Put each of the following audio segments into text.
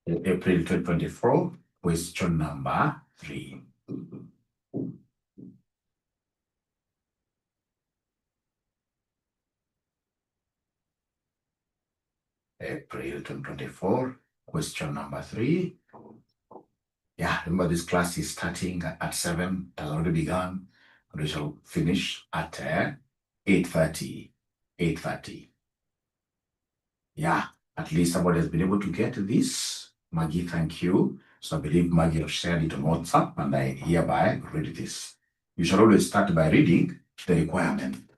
April 2024, question number 3. April 2024, question number 3. Yeah, remember this class is starting at 7, it has already begun, and we shall finish at 8:30. 8:30. Yeah, at least somebody has been able to get this. Maggie, thank you. So I believe Maggie has shared it on WhatsApp, and I hereby read this. You shall always start by reading the requirement.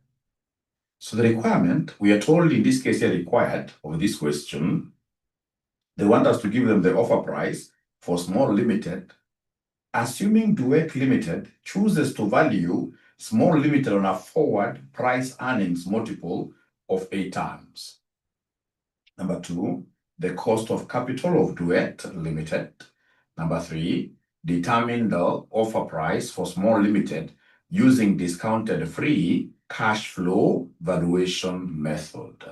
So the requirement, we are told in this case here required of this question, they want us to give them the offer price for small limited, assuming Duet Limited chooses to value small limited on a forward price earnings multiple of 8 times. Number 2, the cost of capital of Duet Limited. Number 3, determine the offer price for small limited using discounted free cash flow valuation method.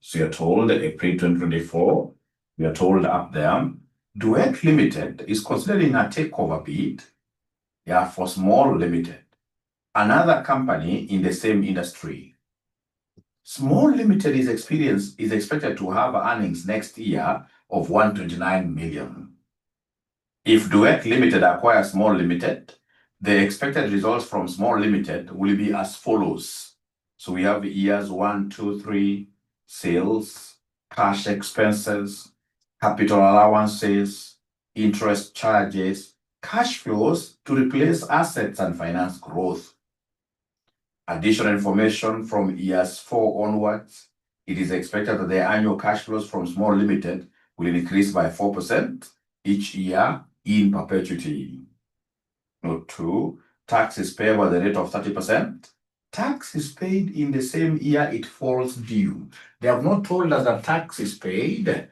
So you're told April 2024, we are told up there, Duet Limited is considering a takeover bid, for small limited, another company in the same industry. Small limited is expected to have earnings next year of 129 million. If Duet Limited acquires small limited, the expected results from small limited will be as follows. So we have years 1, 2, 3, sales, cash expenses, capital allowances, interest charges, cash flows to replace assets and finance growth. Additional information from years 4 onwards, it is expected that the annual cash flows from small limited will increase by 4% each year in perpetuity. Note 2, tax is payable at the rate of 30%. Tax is paid in the same year it falls due. They have not told us that tax is paid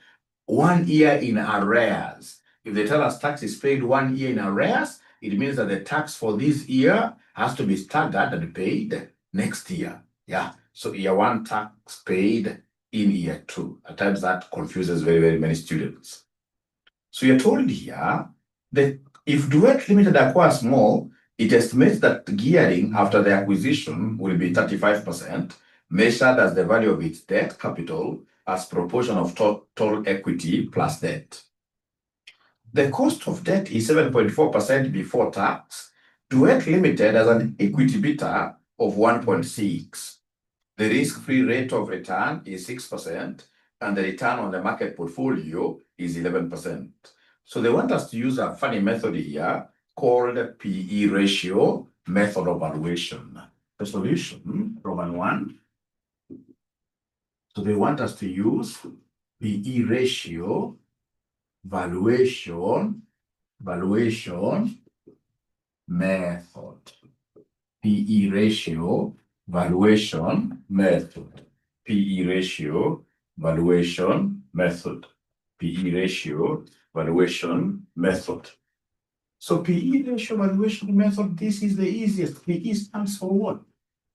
1 year in arrears. If they tell us tax is paid 1 year in arrears, it means that the tax for this year has to be staggered and paid next year. So year 1 tax paid in year 2. At times that confuses very, very many students. So you're told here that if Duet Limited acquires small, it estimates that gearing after the acquisition will be 35%, measured as the value of its debt capital as proportion of total equity plus debt. The cost of debt is 7.4% before tax. Duet Limited has an equity beta of 1.6. The risk-free rate of return is 6%, and the return on the market portfolio is 11%. So they want us to use a funny method here called PE ratio method of valuation. The solution, Roman 1. So they want us to use PE ratio valuation method. PE ratio valuation method. PE ratio valuation method. PE ratio valuation method. So PE ratio valuation method, this is the easiest. PE stands for what?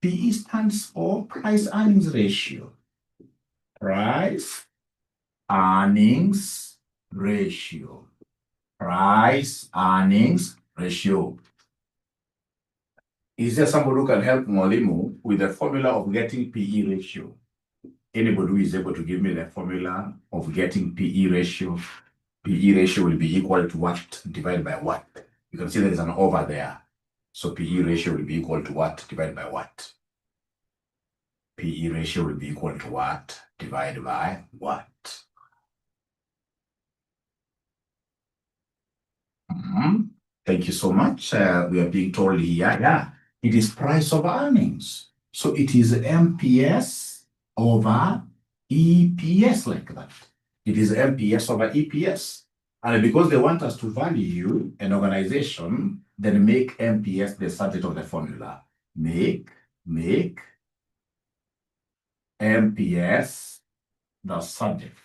PE stands for price earnings ratio. Price earnings ratio. Price earnings ratio. Is there somebody who can help Mwalimu with the formula of getting PE ratio? Anybody who is able to give me the formula of getting PE ratio? PE ratio will be equal to what divided by what? You can see there is an over there. So PE ratio will be equal to what divided by what? PE ratio will be equal to what divided by what? Thank you so much. We are being told here, it is price of earnings. So it is MPS over EPS like that. It is MPS over EPS. And because they want us to value an organization, then make MPS the subject of the formula. Make MPS the subject.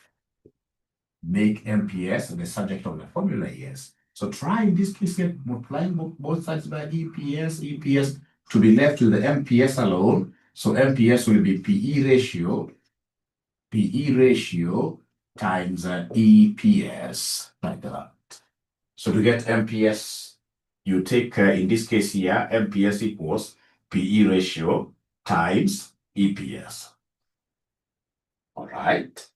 Make MPS the subject of the formula, yes. So try in this case here, multiplying both sides by EPS to be left with the MPS alone. So MPS will be PE ratio times EPS, like that. So to get MPS, you take, in this case here, MPS equals PE ratio times EPS. All right.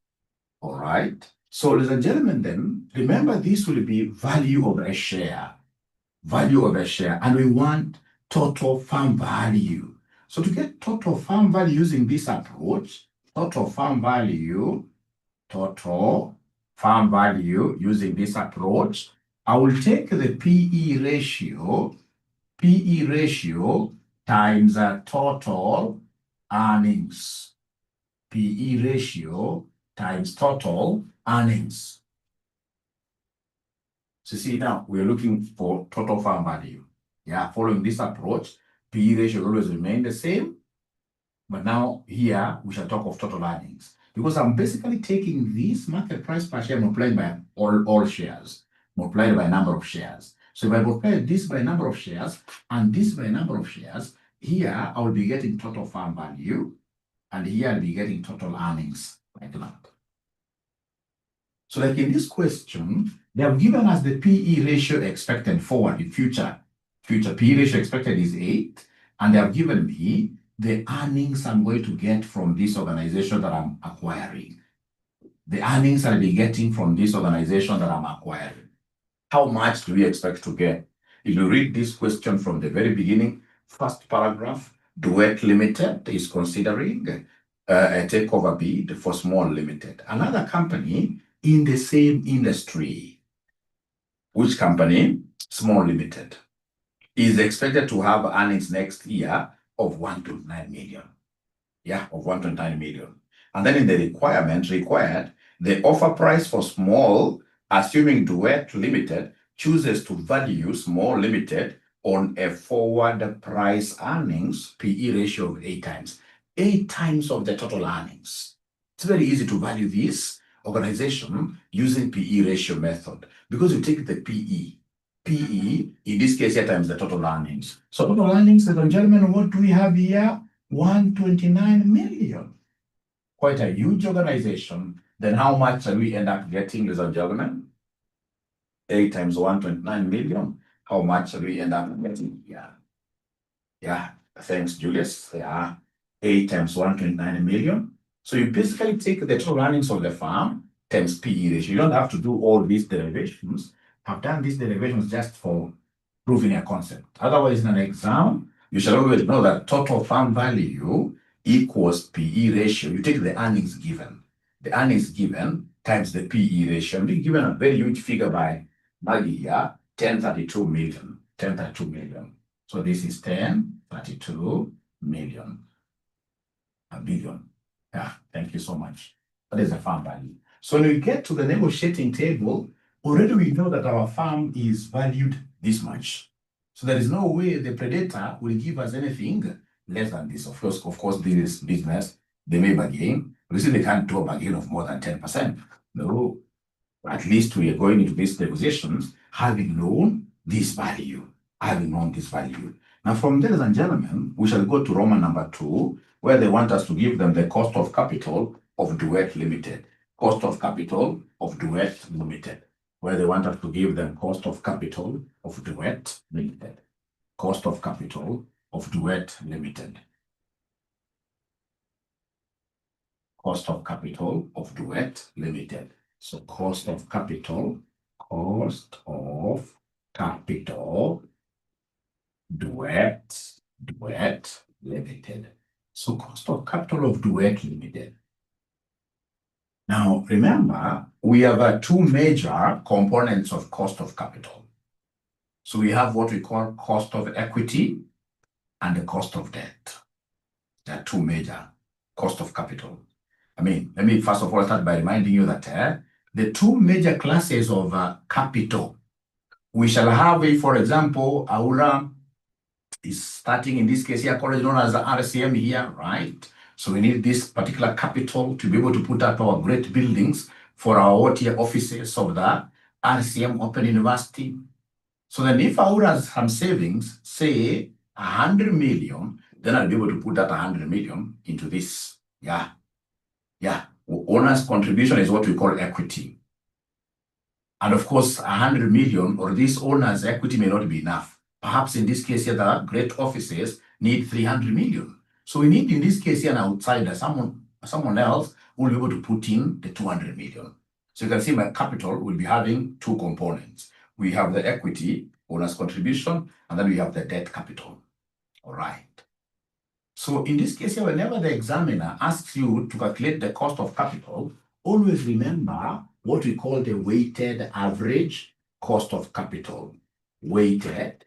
All right. So, ladies and gentlemen, then, remember this will be value of a share. Value of a share. And we want total farm value. So to get total farm value using this approach, total farm value using this approach, I will take the PE ratio times total earnings. PE ratio times total earnings. So see now, we're looking for total farm value. Yeah, following this approach, PE ratio will always remain the same. But now here, we shall talk of total earnings. Because I'm basically taking this market price per share multiplied by all shares, multiplied by number of shares. So if I multiply this by number of shares and this by number of shares, here I will be getting total farm value, and here I'll be getting total earnings, like that. So like in this question, they have given us the PE ratio expected forward in future. Future PE ratio expected is 8, and they have given me the earnings I'm going to get from this organization that I'm acquiring. The earnings I'll be getting from this organization that I'm acquiring. How much do we expect to get? If you read this question from the very beginning, first paragraph, Duet Limited is considering a takeover bid for Small Limited, another company in the same industry. Which company? Small Limited is expected to have earnings next year of 129 million. Yeah, of 129 million. And then in the required, the offer price for Small, assuming Duet Limited chooses to value Small Limited on a forward price earnings PE ratio of 8 times. 8 times of the total earnings. It's very easy to value this organization using PE ratio method because you take the PE, in this case here, times the total earnings. So total earnings, ladies and gentlemen, what do we have here? 129 million. Quite a huge organization. Then how much shall we end up getting, ladies and gentlemen? 8 times 129 million. How much shall we end up getting here? Yeah, thanks, Julius. Yeah, 8 times 129 million. So you basically take the total earnings of the farm times PE ratio. You don't have to do all these derivations. I've done these derivations just for proving a concept. Otherwise, in an exam, you shall always know that total farm value equals PE ratio. You take the earnings given. The earnings given times the PE ratio. I'm being given a very huge figure by Maggie here, 1032 million. 1032 million. So this is 1032 million. A billion. Yeah, thank you so much. That is the farm value. So when we get to the negotiating table, already we know that our farm is valued this much. So there is no way the predator will give us anything less than this. Of course, this is business. They may bargain. But they can't do a bargain of more than 10%. No. At least we are going into these negotiations having known this value. Now, from there, ladies and gentlemen, we shall go to Roman number 2, where they want us to give them the cost of capital of Duet Limited. Cost of capital of Duet Limited. Where they want us to give them cost of capital of Duet Limited. Cost of capital of Duet Limited. Cost of capital of Duet Limited. So cost of capital Duet Limited. So cost of capital of Duet Limited. Now, remember, we have 2 major components of cost of capital. So we have what we call cost of equity and the cost of debt. There are 2 major cost of capital. I mean, let me first of all start by reminding you that the 2 major classes of capital, we shall have, for example, Aura is starting in this case here, college known as the RCM here, right? So we need this particular capital to be able to put up our great buildings for our OTR offices of the RCM Open University. So then if Aura has some savings, say 100 million, then I'll be able to put that 100 million into this. Yeah. Owner's contribution is what we call equity. And of course, 100 million or this owner's equity may not be enough. Perhaps in this case here, the great offices need 300 million. So we need, in this case here, an outsider, someone else who will be able to put in the 200 million. So you can see my capital will be having two components. We have the equity, owner's contribution, and then we have the debt capital. All right. So in this case here, whenever the examiner asks you to calculate the cost of capital, always remember what we call the weighted average cost of capital. Weighted,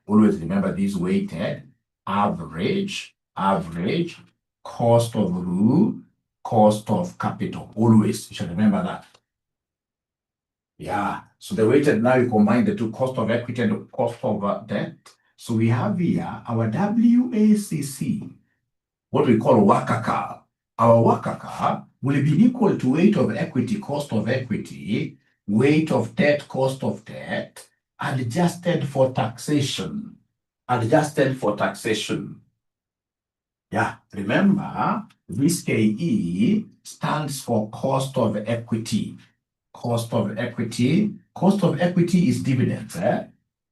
always remember this weighted average cost of who? Cost of capital. Always, you should remember that. Yeah, so the weighted, now you combine the two, cost of equity and the cost of debt. So we have here our WACC, what we call WACC. Our WACC will be equal to weight of equity, cost of equity, weight of debt, cost of debt, adjusted for taxation. Adjusted for taxation. Yeah, remember, this KE stands for cost of equity. Cost of equity. Cost of equity is dividends,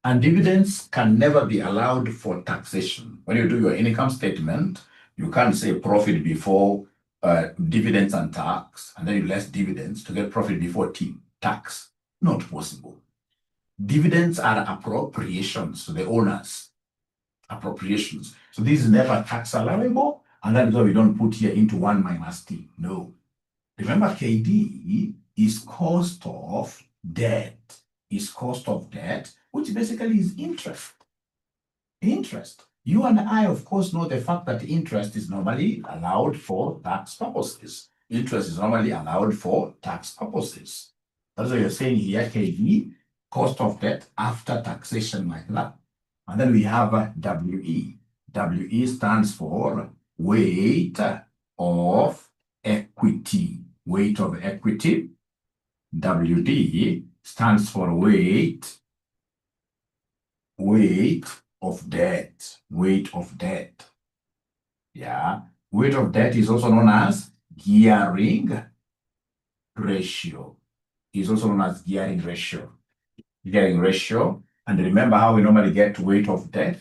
and dividends can never be allowed for taxation. When you do your income statement, you can't say profit before dividends and tax, and then you less dividends to get profit before tax. Not possible. Dividends are appropriations to the owners. Appropriations. So this is never tax allowable, and that is why we don't put here into 1 minus t. No. Remember, KD is cost of debt. Is cost of debt, which basically is interest. Interest. You and I, of course, know the fact that interest is normally allowed for tax purposes. Interest is normally allowed for tax purposes. That's what you're saying here, KD, cost of debt after taxation, like that. And then we have WE. WE stands for weight of equity. Weight of equity. WD stands for weight of debt. Weight of debt. Yeah. Weight of debt is also known as gearing ratio. Is also known as gearing ratio. Gearing ratio. And remember how we normally get weight of debt?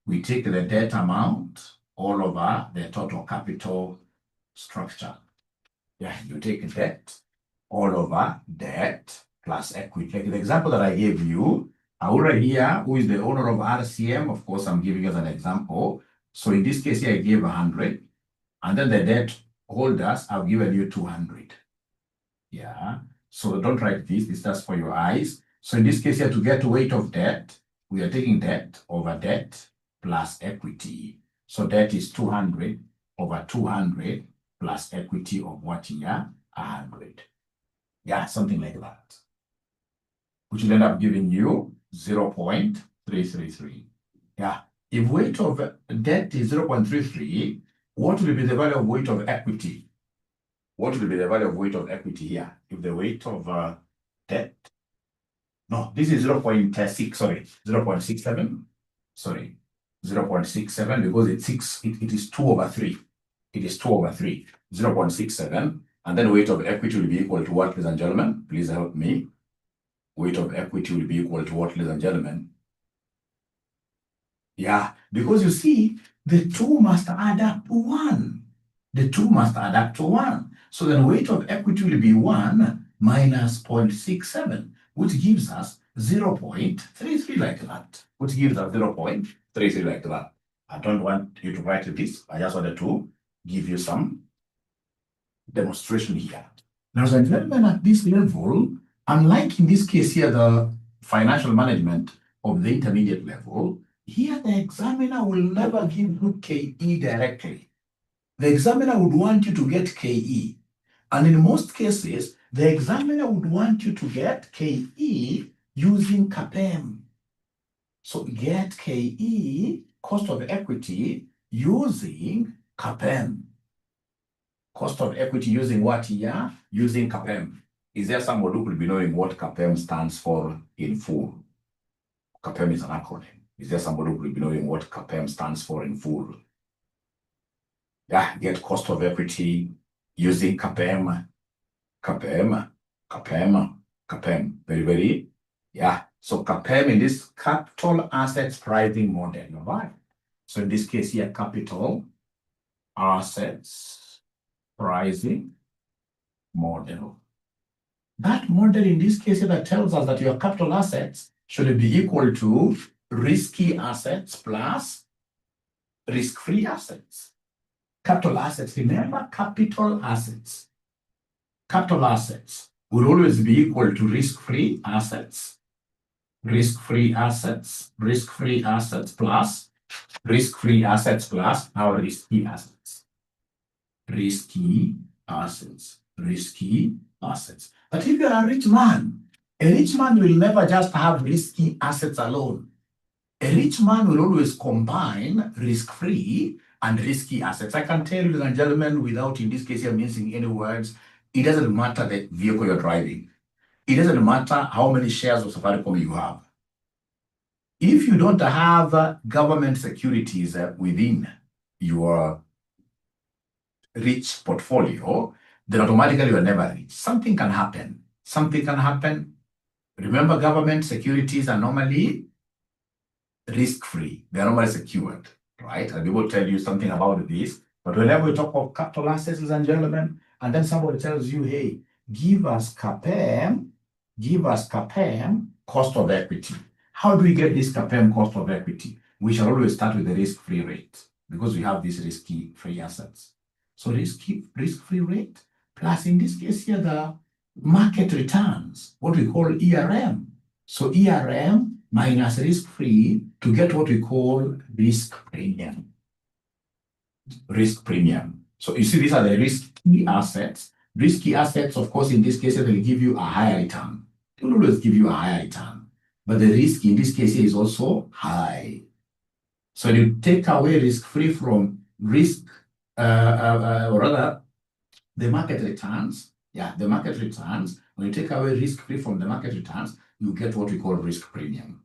We take the debt amount all over the total capital structure. Yeah, you take debt all over debt plus equity. Like the example that I gave you, Aura here, who is the owner of RCM, of course, I'm giving as an example. So in this case here, I gave 100. And then the debt holders, I've given you 200. Yeah. So don't write this. This is just for your eyes. So in this case here, to get weight of debt, we are taking debt over debt plus equity. So debt is 200 over 200 plus equity of what here? 100. Yeah, something like that. Which will end up giving you 0.333. Yeah. If weight of debt is 0.33, what will be the value of weight of equity? What will be the value of weight of equity here? If the weight of debt, no, this is 0.6, sorry, 0.67, sorry, 0.67 because it is 2 over 3. It is 2 over 3, 0.67, and then weight of equity will be equal to what, ladies and gentlemen? Please help me. Weight of equity will be equal to what, ladies and gentlemen? Yeah, because you see, the 2 must add up to 1. The 2 must add up to 1. So then weight of equity will be 1 minus 0.67, which gives us 0.33 like that. Which gives us 0.33 like that. I don't want you to write this. I just wanted to give you some demonstration here. Now, as a gentleman at this level, unlike in this case here, the financial management of the intermediate level, here the examiner will never give you KE directly. The examiner would want you to get KE. And in most cases, the examiner would want you to get KE using CPA. So get KE, cost of equity, using CPA. Cost of equity using what here? Using CPA. Is there somebody who could be knowing what CPA stands for in full? CPA is an acronym. Is there somebody who could be knowing what CPA stands for in full? Yeah, get cost of equity using 𝐂𝐶𝐶, 𝐂𝐶𝐶, 𝐂𝐶𝐶, 𝐂𝐶𝐶, very, yeah. So 𝐂𝐶𝐶 in this capital assets pricing model, all right? So in this case here, capital assets pricing model. That model in this case that tells us that your capital assets should be equal to risky assets plus risk-free assets. Capital assets, remember capital assets. Capital assets will always be equal to risk-free assets, risk-free assets, risk-free assets plus risk-free assets plus our risky assets. Risky assets, risky assets. But if you're a rich man will never just have risky assets alone. A rich man will always combine risk-free and risky assets. I can tell you, ladies and gentlemen, without in this case here missing any words, it doesn't matter the vehicle you're driving. It doesn't matter how many shares of Safaricom you have. If you don't have government securities within your rich portfolio, then automatically you are never rich. Something can happen. Something can happen. Remember, government securities are normally risk-free. They are normally secured, right? And we will tell you something about this. But whenever we talk about capital assets, ladies and gentlemen, and then somebody tells you, hey, give us 𝐂𝐶𝐶, cost of equity. How do we get this 𝐂𝐶𝐶 cost of equity? We shall always start with the risk-free rate because we have these risky-free assets. So risk-free rate plus in this case here the market returns, what we call ERM. So ERM minus risk-free to get what we call risk premium. Risk premium. So you see these are the risky assets. Risky assets, of course, in this case, they will give you a higher return. They will always give you a higher return. But the risk in this case is also high. So you take away risk-free from risk, or rather, the market returns. Yeah, the market returns. When you take away risk-free from the market returns, you get what we call risk premium.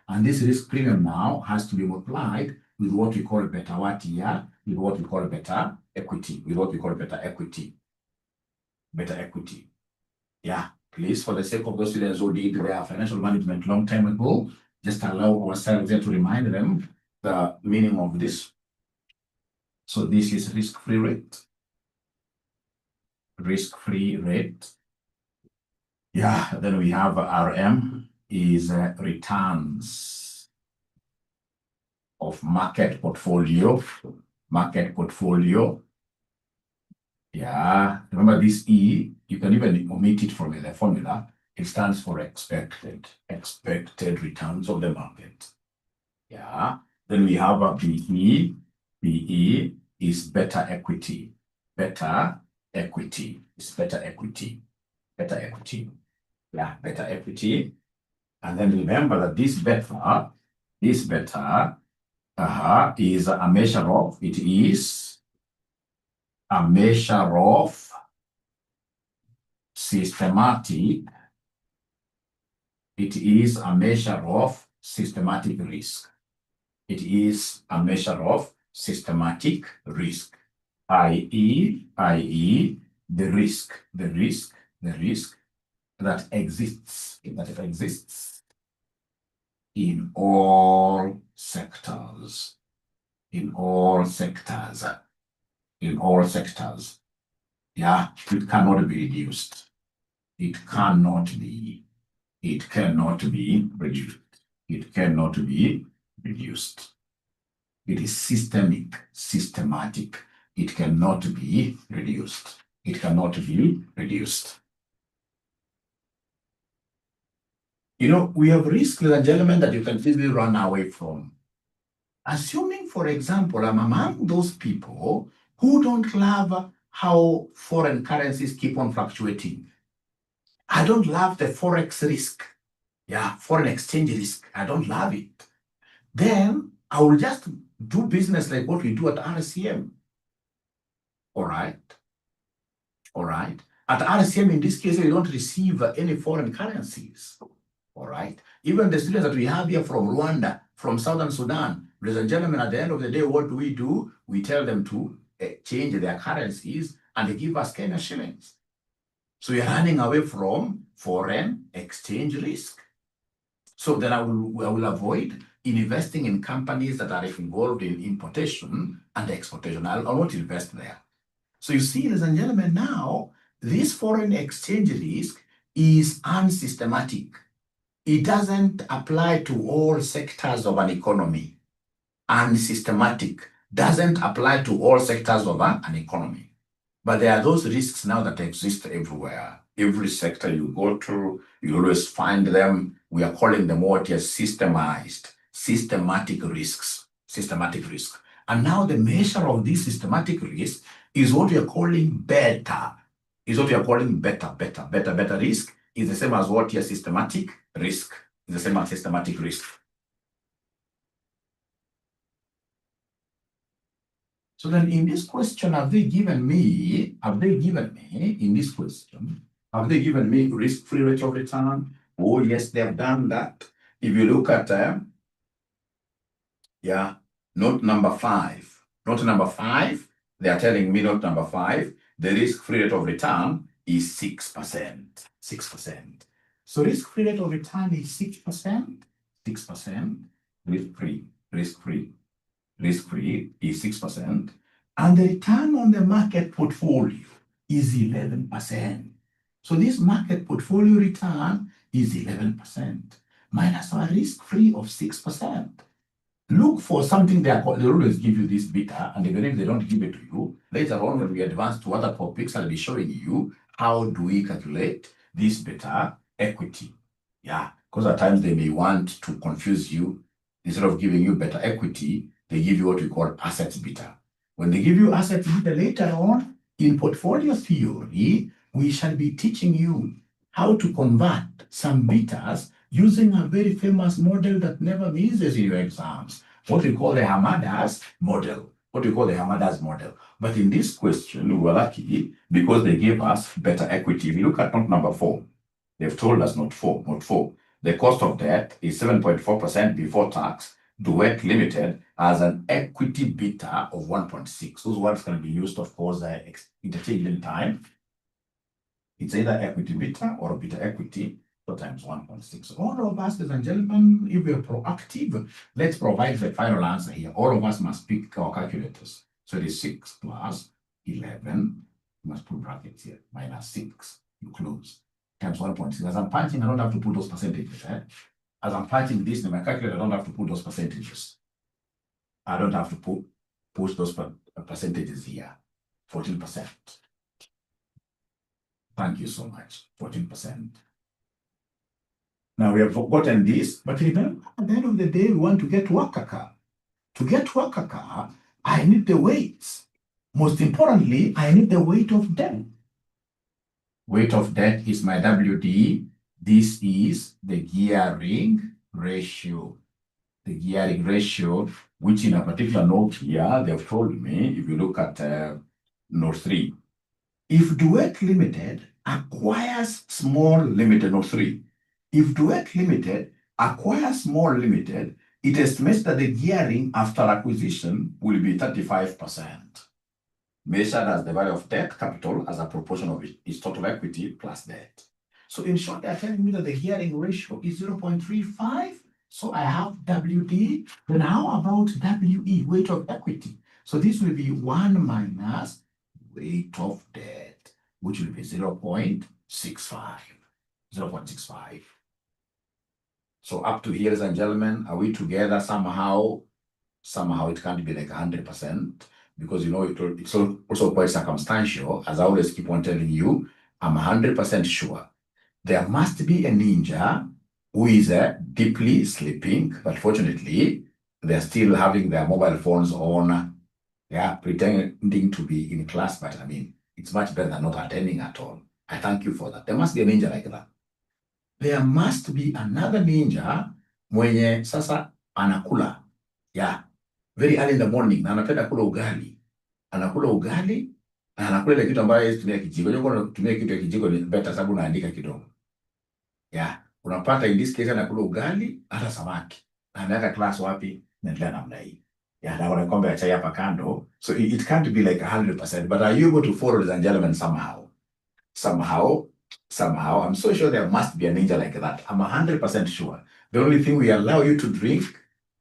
And this risk premium now has to be multiplied with what we call beta what here, with what we call beta equity, with what we call beta equity. Beta equity. Yeah, please, for the sake of those students who did their financial management long time ago, just allow ourselves there to remind them the meaning of this. So this is risk-free rate. Risk-free rate. Yeah, then we have RM is returns of market portfolio. Market portfolio. Yeah, remember this E, you can even omit it from the formula. It stands for expected returns of the market. Yeah, then we have a PE. PE is beta equity. Beta equity is beta equity. Beta equity. Yeah, beta equity. And then remember that this beta is a measure of, it is a measure of systematic, it is a measure of systematic risk. It is a measure of systematic risk, i.e., the risk that exists in all sectors. Yeah, it cannot be reduced. It cannot be reduced. It cannot be reduced. It is systematic. It cannot be reduced. It cannot be reduced. You know, we have risks, ladies and gentlemen, that you can easily run away from. Assuming, for example, I'm among those people who don't love how foreign currencies keep on fluctuating. I don't love the forex risk. Yeah, foreign exchange risk. I don't love it. Then I will just do business like what we do at RCM. All right. At RCM, in this case, we don't receive any foreign currencies. All right. Even the students that we have here from Rwanda, from Southern Sudan, ladies and gentlemen, at the end of the day, what do? We tell them to change their currencies and they give us Kenya shillings. So we are running away from foreign exchange risk. So then I will avoid investing in companies that are involved in importation and exportation. I'll not invest there. So you see, ladies and gentlemen, now this foreign exchange risk is unsystematic. It doesn't apply to all sectors of an economy. Unsystematic doesn't apply to all sectors of an economy. But there are those risks now that exist everywhere. Every sector you go to, you always find them. We are calling them what is systematic risks. Systematic risk. And now the measure of this systematic risk is what we are calling beta. Is what we are calling beta risk is the same as what is systematic risk. Is the same as systematic risk. So then in this question, have they given me in this question, have they given me risk-free rate of return? Oh, yes, they have done that. If you look at, note number 5. Note number 5, they are telling me note number 5, the risk-free rate of return is 6%. 6%. So risk-free rate of return is 6%. 6%. Risk-free. Risk-free is 6%, and the return on the market portfolio is 11%. So this market portfolio return is 11% minus our risk-free of 6%. Look for something they always give you this beta, and even if they don't give it to you, later on when we advance to other topics, I'll be showing you how do we calculate this beta equity. Yeah, because at times they may want to confuse you. Instead of giving you beta equity, they give you what we call asset beta. When they give you asset beta later on, in portfolio theory, we shall be teaching you how to convert some betas using a very famous model that never misses in your exams, what we call the 𝐂𝐈𝐅𝐀 model. But in this question, we were lucky because they gave us beta equity. If you look at note number 4, they've told us note 4. The cost of debt is 7.4% before tax. Duet Limited has an equity beta of 1.6. Those words can be used, of course, interchangeably in time. It's either equity beta or beta equity times 1.6. All of us, ladies and gentlemen, if we are proactive, let's provide the final answer here. All of us must pick our calculators. So it is 6 plus 11. You must put brackets here. Minus 6. You close. Times 1.6. As I'm punching, I don't have to put those percentages. As I'm punching this in my calculator, I don't have to put those percentages. I don't have to push those percentages here. 14%. Thank you so much. 14%. Now we have forgotten this, but remember, at the end of the day, we want to get worker. To get worker, I need the weights. Most importantly, I need the weight of debt. Weight of debt is my WD. This is the gearing ratio. The gearing ratio, which in a particular note here, they've told me, if you look at note 3, if Duet Limited acquires small limited, note 3, if Duet Limited acquires small limited, it estimates that the gearing after acquisition will be 35%, measured as the value of debt capital as a proportion of its total equity plus debt. So in short, they're telling me that the gearing ratio is 0.35. So I have WD. Then how about WE, weight of equity? So this will be 1 minus weight of debt, which will be 0.65. 0.65. So up to here, ladies and gentlemen, are we together somehow? Somehow it can't be like 100%, because you know it's also quite circumstantial. As I always keep on telling you, I'm 100% sure there must be a ninja who is deeply sleeping, but fortunately, they're still having their mobile phones on, pretending to be in class, but I mean, it's much better than not attending at all. I thank you for that. There must be a ninja like that. There must be another ninja mwenye sasa anakula. Very early in the morning, na anapenda kula ugali. Anakula ugali, na anakula ile kitu ambayo tumia kijiko. Unajua kutumia kitu ya kijiko ni better sababu unaandika kidogo. Unapata in this case anakula ugali hata samaki. Na anaweka class wapi? Naendelea namna hii. Yeah, now when I come back to Kando, so it can't be like 100%, but are you able to follow, ladies and gentlemen, somehow? Somehow, I'm so sure there must be a ninja like that. I'm 100% sure. The only thing we allow you to drink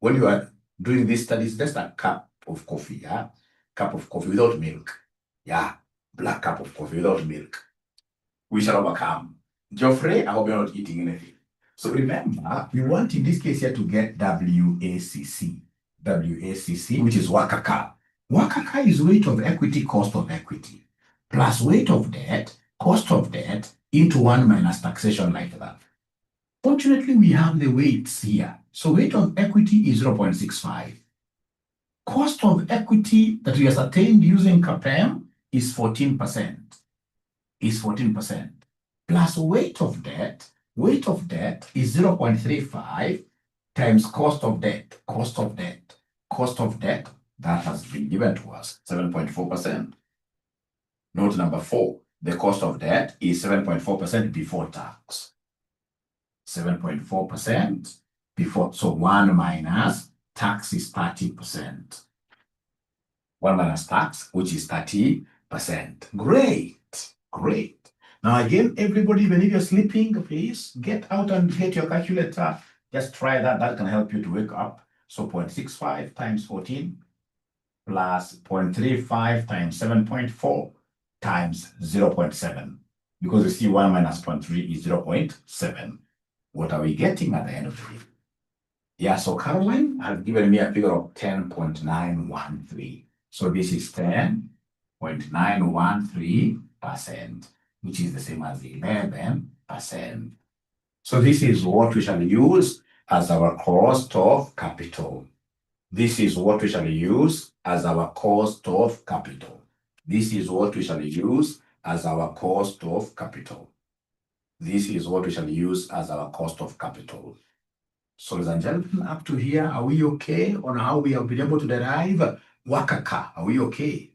when you are doing these studies, just a cup of coffee, yeah? Cup of coffee without milk. Yeah, black cup of coffee without milk. We shall overcome. Geoffrey, I hope you're not eating anything. So remember, we want in this case here to get WACC. WACC, which is Wakaka. Wakaka is weight of equity, cost of equity, plus weight of debt, cost of debt, into 1 minus taxation like that. Fortunately, we have the weights here. So weight of equity is 0.65. Cost of equity that we ascertained using CAPM is 14%. Is 14%. Plus weight of debt is 0.35 times cost of debt. Cost of debt that has been given to us, 7.4%. Note number 4, the cost of debt is 7.4% before tax. 7.4% before, so 1 minus tax is 30%. 1 minus tax, which is 30%. Great. Now again, everybody, even if you're sleeping, please get out and get your calculator. Just try that. That can help you to wake up. So 0.65 times 14 plus 0.35 times 7.4 times 0.7. Because you see 1 minus 0.3 is 0.7. What are we getting at the end of the day? Yeah, so Caroline has given me a figure of 10.913. So this is 10.913%, which is the same as 11%. So this is what we shall use as our cost of capital. This is what we shall use as our cost of capital. This is what we shall use as our cost of capital. This is what we shall use as our cost of capital. So, ladies and gentlemen, up to here, are we okay on how we have been able to derive Wakaka? Are we okay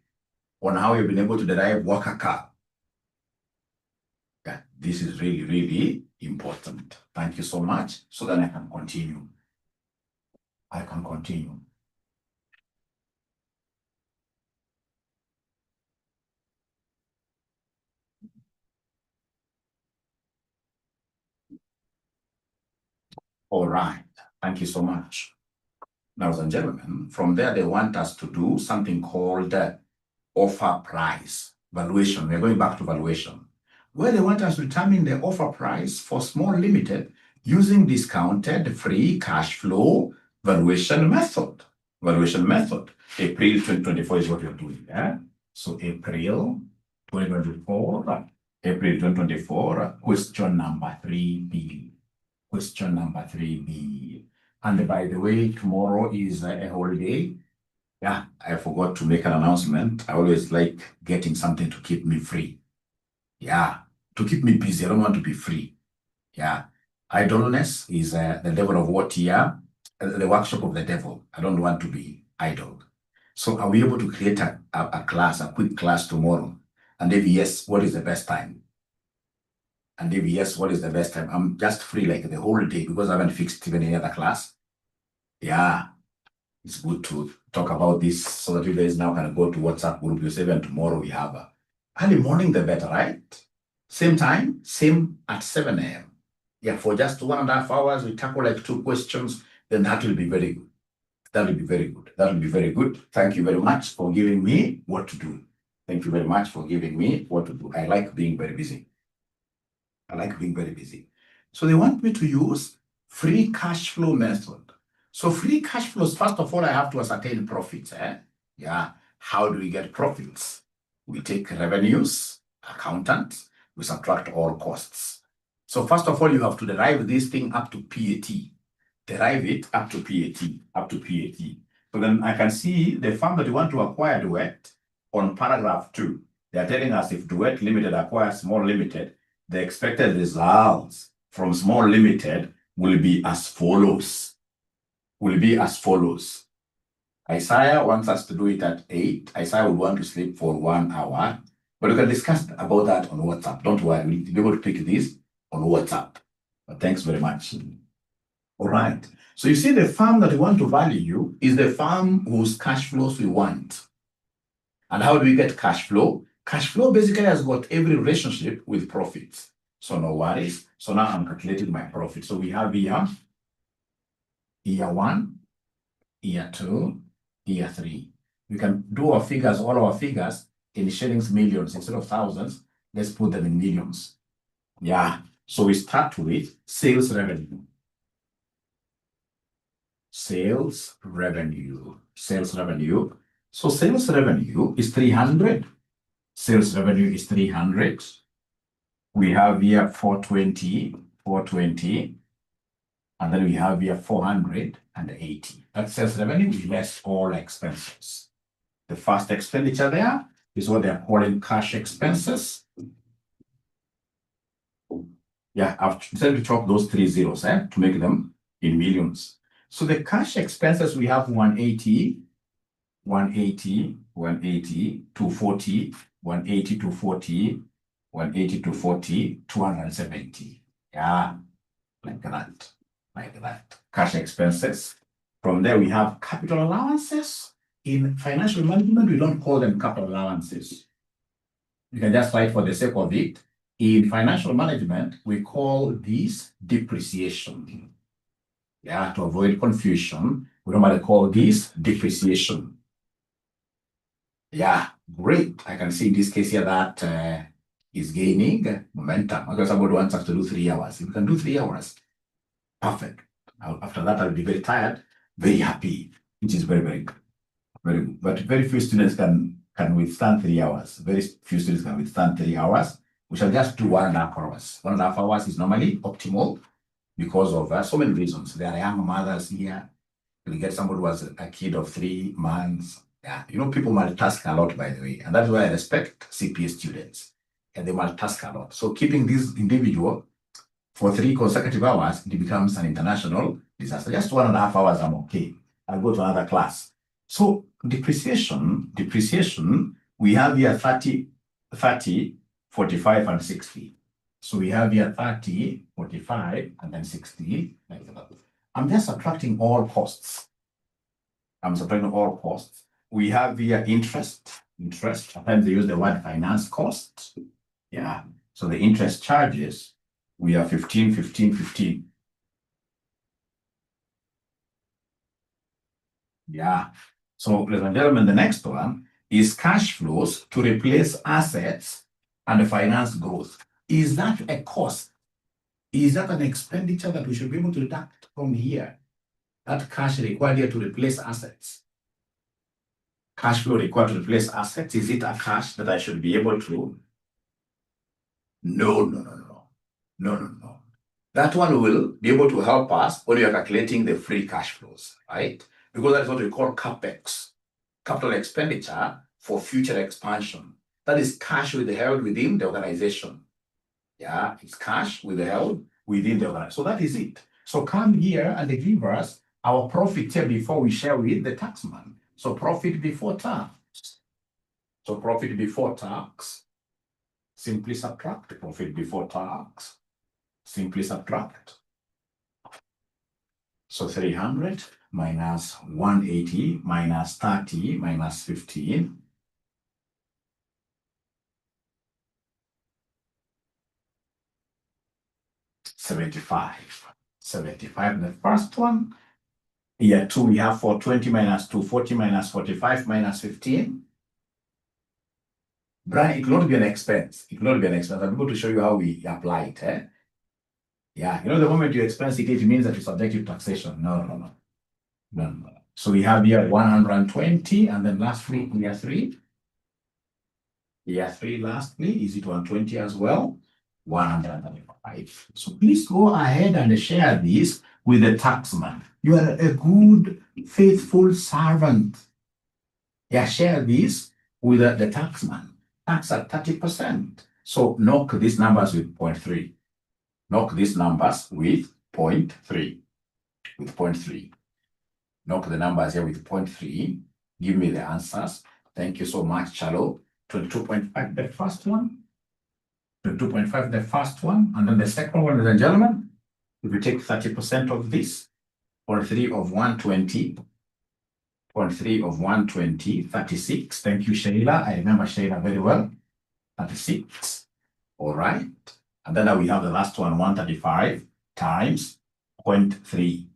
on how we've been able to derive Wakaka? Yeah, this is really, really important. Thank you so much. So then I can continue. All right. Thank you so much. Now, ladies and gentlemen, from there, they want us to do something called offer price valuation. We're going back to valuation, where they want us to determine the offer price for small limited using discounted free cash flow valuation method. April 2024 is what we're doing. Yeah? So April 2024, question number 3B. Question number 3B. And by the way, tomorrow is a holiday. Yeah, I forgot to make an announcement. I always like getting something to keep me free. Yeah, to keep me busy. I don't want to be free. Yeah, idleness is the devil of what here? The workshop of the devil. I don't want to be idle. So are we able to create a class, a quick class tomorrow? And if yes, what is the best time? And if yes, what is the best time? I'm just free like the whole day because I haven't fixed even any other class. Yeah, it's good to talk about this so that you guys now can go to WhatsApp group. You say, and tomorrow we have early morning, the better, right? Same time, same at 7 a.m. Yeah, for just 1.5 hours, we tackle like 2 questions, then that will be very good. That will be very good. That will be very good. Thank you very much for giving me what to do. Thank you very much for giving me what to do. I like being very busy. So they want me to use free cash flow method. So free cash flows, first of all, I have to ascertain profits. Yeah. How do we get profits? We take revenues, accountants, we subtract all costs. So first of all, you have to derive this thing up to PAT. Derive it up to PAT. So then I can see the firm that you want to acquire Duet on paragraph 2. They are telling us if Duet Limited acquires Small Limited, the expected results from Small Limited will be as follows. Isaiah wants us to do it at 8. Isaiah will want to sleep for 1 hour. But we can discuss about that on WhatsApp. Don't worry, we'll be able to pick this on WhatsApp. But thanks very much. All right. So you see the firm that we want to value is the firm whose cash flows we want. And how do we get cash flow? Cash flow basically has got every relationship with profits. So no worries. So now I'm calculating my profit. So we have here year 1, year 2, year 3. We can do our figures, all our figures in shillings, millions instead of thousands. Let's put them in millions. Yeah. So we start with sales revenue. Sales revenue. Sales revenue. So sales revenue is 300. Sales revenue is 300. We have here 420, and then we have here 480. That's sales revenue less all expenses. The first expenditure there is what they're calling cash expenses. Yeah, I've decided to chop those 3 zeros to make them in millions. So the cash expenses, we have 180, 180, 180, 240, 180, 240, 180, 240, 270. Yeah, like that, like that. Cash expenses. From there, we have capital allowances. In financial management, we don't call them capital allowances. You can just write for the sake of it. In financial management, we call this depreciation. Yeah, to avoid confusion, we normally call this depreciation. Yeah, great. I can see in this case here that is gaining momentum. Okay, somebody wants us to do 3 hours. If we can do 3 hours, perfect. After that, I'll be very tired, very happy, which is very, very good. Very good. But very few students can withstand 3 hours. Very few students can withstand 3 hours. We shall just do 1.5 hours. 1.5 hours is normally optimal because of so many reasons. There are young mothers here. You get somebody who has a kid of 3 months. Yeah, you know, people multitask a lot, by the way. And that's why I respect CPA students. And they multitask a lot. So keeping this individual for 3 consecutive hours, it becomes an international disaster. Just 1.5 hours, I'm okay. I'll go to another class. So depreciation, we have here 30, 45, and 60. So we have here 30, 45, and then 60. Like that. I'm just subtracting all costs. I'm subtracting all costs. We have here interest. Sometimes they use the word finance cost. Yeah. So the interest charges, we have 15, 15, 15. Yeah. So, ladies and gentlemen, the next one is cash flows to replace assets and finance growth. Is that a cost? Is that an expenditure that we should be able to deduct from here? That cash required here to replace assets. Cash flow required to replace assets. Is it a cash that I should be able to? No. That one will be able to help us when we are calculating the free cash flows, right? Because that is what we call CapEx, capital expenditure for future expansion. That is cash withheld within the organization. Yeah, it's cash withheld within the organization. So that is it. So come here and they give us our profit here before we share with the taxman. So profit before tax. So profit before tax, simply subtract profit before tax. Simply subtract. So 300 minus 180 minus 30 minus 15. $75. $75, the first one. Here 2, we have 420 minus 240 minus 45 minus 15. Brian, it will not be an expense. It will not be an expense. I'm going to show you how we apply it. Yeah, you know, the moment you expense it, it means that you're subject to taxation. No. So we have here 120, and then lastly, year 3. Year 3, lastly, is it 120 as well? 135. So please go ahead and share this with the taxman. You are a good, faithful servant. Yeah, share this with the taxman. Tax at 30%. So knock these numbers with 0.3. Knock these numbers with 0.3. With 0.3. Knock the numbers here with 0.3. Give me the answers. Thank you so much, Chalo. 22.5, the first one. 22.5, the first one. And then the second one, ladies and gentlemen, If you take 30% of this, 0.3 of 120, 0.3 of 120, 36. Thank you, Shayla. I remember Shayla very well. 36. All right. And then now we have the last one, 135 times 0.3,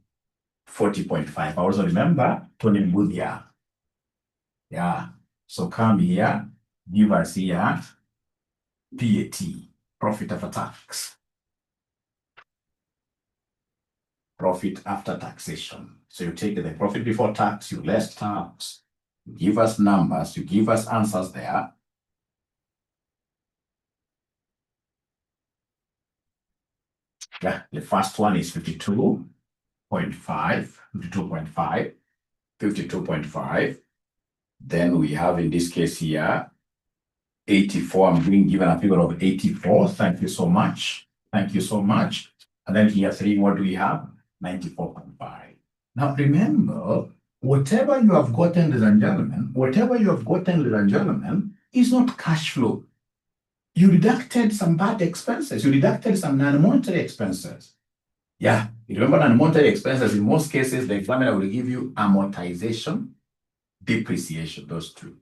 40.5. I also remember Tony Mbudia. Yeah. So come here, give us here PAT, profit after tax. Profit after taxation. So you take the profit before tax, you less tax, you give us numbers, you give us answers there. Yeah, the first one is 52.5, 52.5, 52.5. Then we have in this case here 84. I'm being given a figure of 84. Thank you so much. Thank you so much. And then here 3, what do we have? 94.5. Now remember, whatever you have gotten, ladies and gentlemen, whatever you have gotten, ladies and gentlemen, is not cash flow. You deducted some bad expenses. You deducted some non-monetary expenses. Yeah, you remember non-monetary expenses, in most cases, the examiner will give you amortization, depreciation, those two.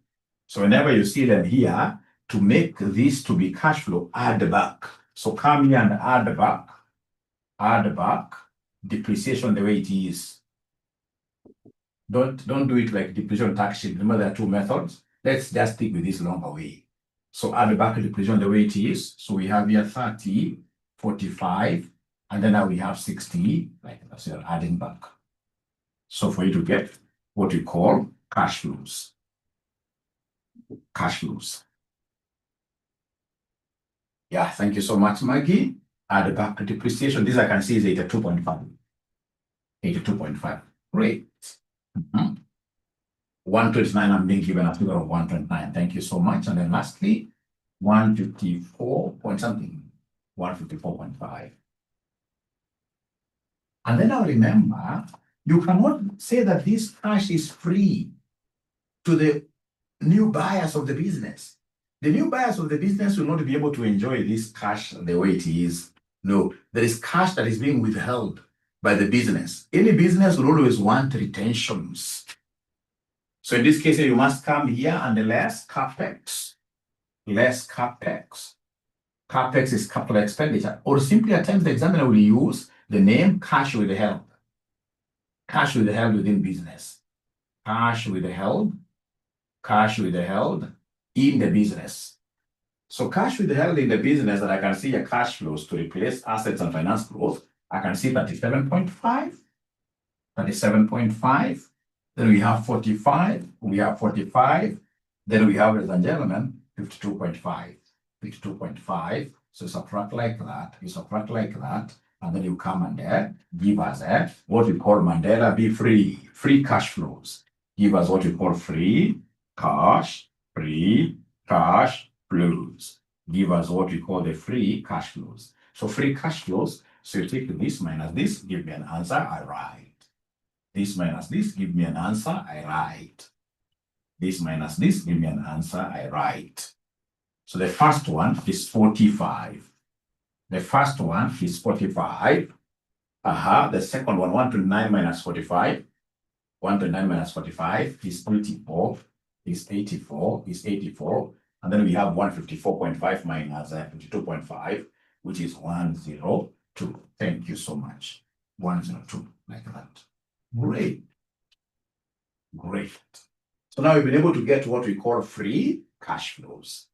So whenever you see them here, to make this to be cash flow, add back. So come here and add back depreciation the way it is. Don't do it like depreciation tax sheet. Remember, there are 2 methods. Let's just stick with this longer way. So add back depreciation the way it is. So we have here 30, 45, and then now we have 60, like that. So you're adding back. So for you to get what we call cash flows. Cash flows. Yeah, thank you so much, Maggie. Add back depreciation. This I can see is 82.5. 82.5. Great. 129, I'm being given a figure of 129. Thank you so much. And then lastly, 154 point something, 154.5. And then now remember, you cannot say that this cash is free to the new buyers of the business. The new buyers of the business will not be able to enjoy this cash the way it is. No, there is cash that is being withheld by the business. Any business will always want retentions. So in this case, you must come here and less capex. Less capex. Capex is capital expenditure. Or simply at times the examiner will use the name cash withheld. Cash withheld within business. Cash withheld in the business. So cash withheld in the business, that I can see a cash flows to replace assets and finance growth. I can see 37.5, 37.5. Then we have 45, we have 45. Then we have, ladies and gentlemen, 52.5, 52.5. So subtract like that, you subtract like that, and then you come and give us what we call Mandela be free cash flows. Give us what we call free cash flows. Give us what we call the free cash flows. So free cash flows, so you take this minus this, give me an answer, I write. This minus this, give me an answer, I write. This minus this, give me an answer, I write. So the first one is 45. The first one is 45. The second one, 129 minus 45. 129 minus 45 is 84. Is 84. Is 84. And then we have 154.5 minus 52.5, which is 102. Thank you so much. 102, like that. Great. Great. So now we've been able to get what we call free cash flows.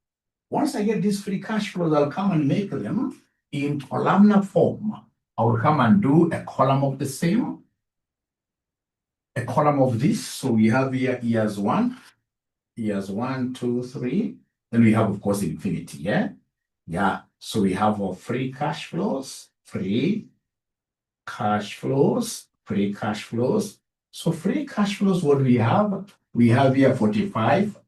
Once I get these free cash flows, I'll come and make them in columnar form. I will come and do a column of the same, a column of this. So we have here years 1, 2, 3. Then we have, of course, infinity. Yeah. So we have our free cash flows, free cash flows. So free cash flows, what do we have? We have here 45.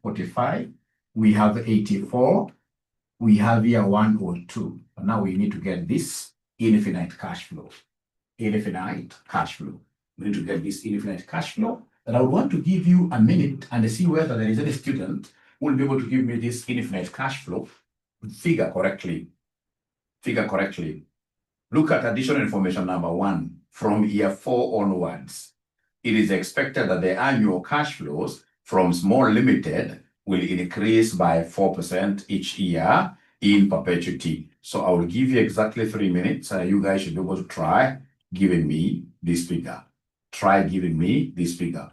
We have 84. We have here 102. But now we need to get this infinite cash flow. Infinite cash flow. We need to get this infinite cash flow. And I would want to give you a minute and see whether there is any student who will be able to give me this infinite cash flow. Figure correctly. Look at additional information number 1. From year 4 onwards, it is expected that the annual cash flows from small limited will increase by 4% each year in perpetuity. So I will give you exactly 3 minutes. You guys should be able to try giving me this figure. Try giving me this figure.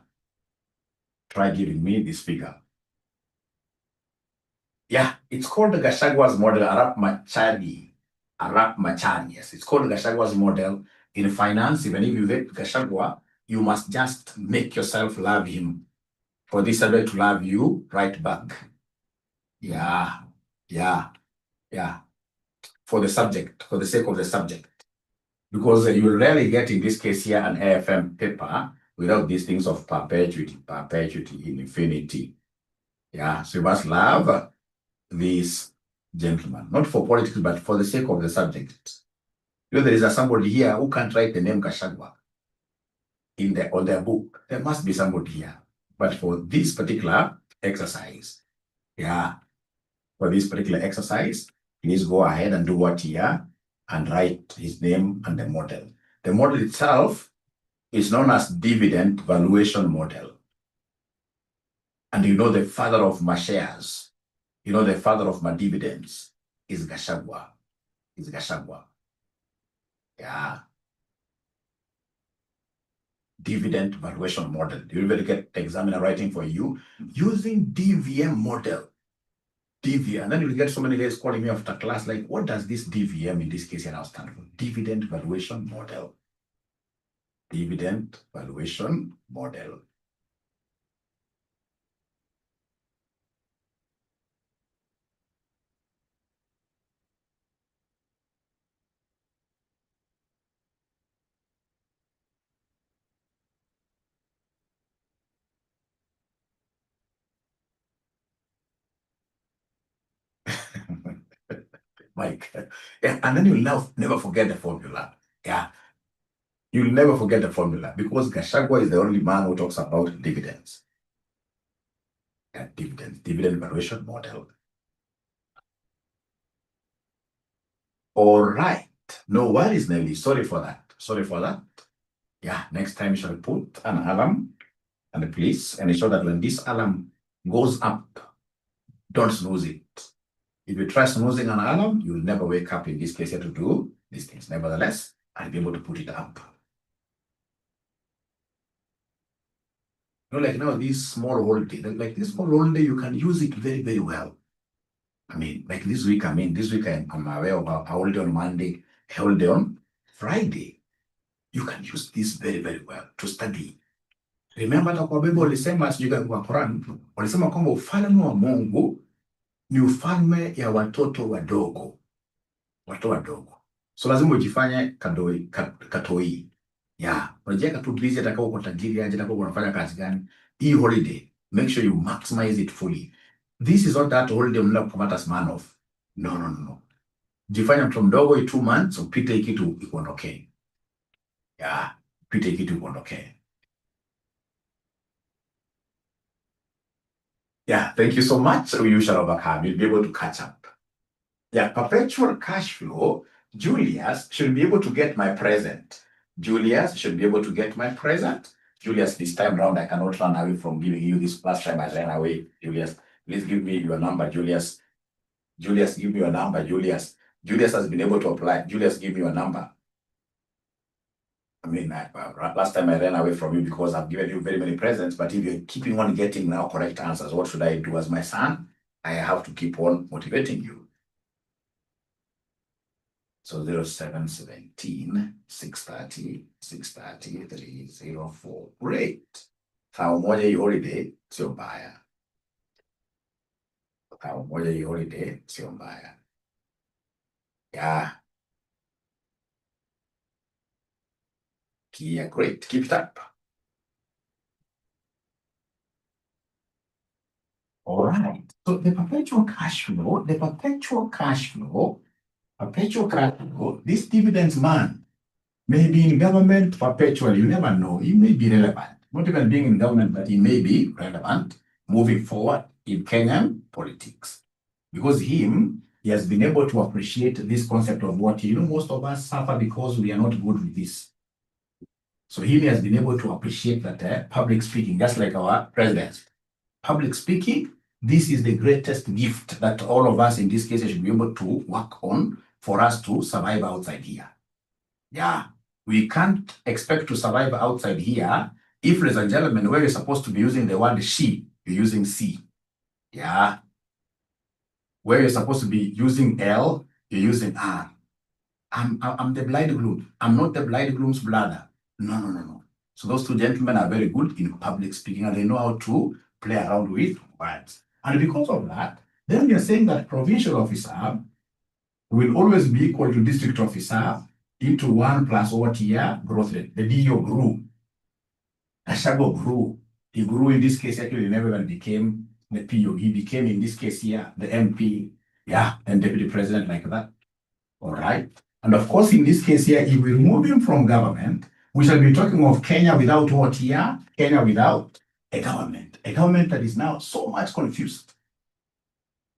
Try giving me this figure. Yeah, it's called the 𝐂𝐏𝐅𝐌's model, Arap Machani. Yes, it's called the 𝐂𝐏𝐅𝐌's model in finance. Even if you get 𝐂𝐏𝐅𝐌, you must just make yourself love him for this other to love you right back. Yeah, yeah, yeah. For the subject, for the sake of the subject. Because you will rarely get, in this case here, an AFM paper without these things of perpetuity in infinity. Yeah, so you must love this gentleman, not for politics, but for the sake of the subject. You know, there is somebody here who can't write the name 𝐂𝐏𝐅𝐌 on their book. There must be somebody here. But for this particular exercise, yeah, for this particular exercise, please go ahead and do what here and write his name and the model. The model itself is known as dividend valuation model. And you know the father of my shares, you know the father of my dividends is 𝐂𝐏𝐅𝐌. Yeah. Dividend valuation model. You will get the examiner writing for you using DVM model. DVM, and then you'll get so many guys calling me after class, like, what does this DVM in this case now stand for? Dividend valuation model. Dividend valuation model. Mike, yeah, and then you'll never forget the formula. Yeah, you'll never forget the formula because 𝐂𝐏𝐅𝐌 is the only man who talks about dividends. Yeah, dividend valuation model. All right. No worries, Nelly. Sorry for that. Sorry for that. Yeah, next time you shall put an alarm and please ensure that when this alarm goes up, don't snooze it. If you try snoozing an alarm, you'll never wake up in this case here to do these things. Nevertheless, I'll be able to put it up. You know, like now, this small holiday, like this small holiday, you can use it very, very well. I mean, like this week, I'm aware of a holiday on Monday, a holiday on Friday. You can use this very, very well to study. Remember hata kwa Biblia walisema, sijui kwa Quran, walisema kwamba ufalme wa Mungu ni ufalme ya watoto wadogo. Watoto wadogo. So lazima ujifanye katoi. Yeah, unajiweka tu busy atakao uko tajiri aje atakao unafanya kazi gani. Hii holiday, make sure you maximize it fully. This is not that holiday unataka kukamata as man off. No. Jifanye mtu mdogo 2 months, upite hiki kitu ikuondokee. Yeah, upite hiki kitu ikuondokee. Yeah, thank you so much. You shall overcome. You'll be able to catch up. Yeah, perpetual cash flow. Julius should be able to get my present. Julius should be able to get my present. Julius, this time round, I cannot run away from giving you this. Last time I ran away. Julius, please give me your number, Julius. Julius, give me your number, Julius. Julius has been able to apply. Julius, give me your number. I mean, last time I ran away from you because I've given you very many presents, but if you're keeping on getting now correct answers, what should I do as my son? I have to keep on motivating you. So 0717 630 630 304. Great. Thao moja hii holiday sio mbaya. Thao moja hii holiday sio mbaya. Yeah. Yeah, great. Keep it up. All right. So the perpetual cash flow, this dividends man may be in government perpetually. You never know. He may be relevant. Not even being in government, but he may be relevant moving forward in Kenyan politics. Because him, he has been able to appreciate this concept of what, most of us suffer because we are not good with this. So he has been able to appreciate that public speaking, just like our president, public speaking, this is the greatest gift that all of us in this case should be able to work on for us to survive outside here. Yeah, we can't expect to survive outside here if, ladies and gentlemen, where you're supposed to be using the word she, you're using C. Yeah. Where you're supposed to be using L, you're using R. I'm the bridegroom. I'm not the bridegroom's brother. No. So those two gentlemen are very good in public speaking and they know how to play around with words. And because of that, then we are saying that provincial officer will always be equal to district officer into 1 plus what here? Growth rate. The DO grew. Ashago grew. He grew in this case, actually never even became the PO. He became in this case here, the MP, yeah, and deputy president like that. All right. And of course, in this case here, if we remove him from government, we shall be talking of Kenya without what here? Kenya without a government that is now so much confused.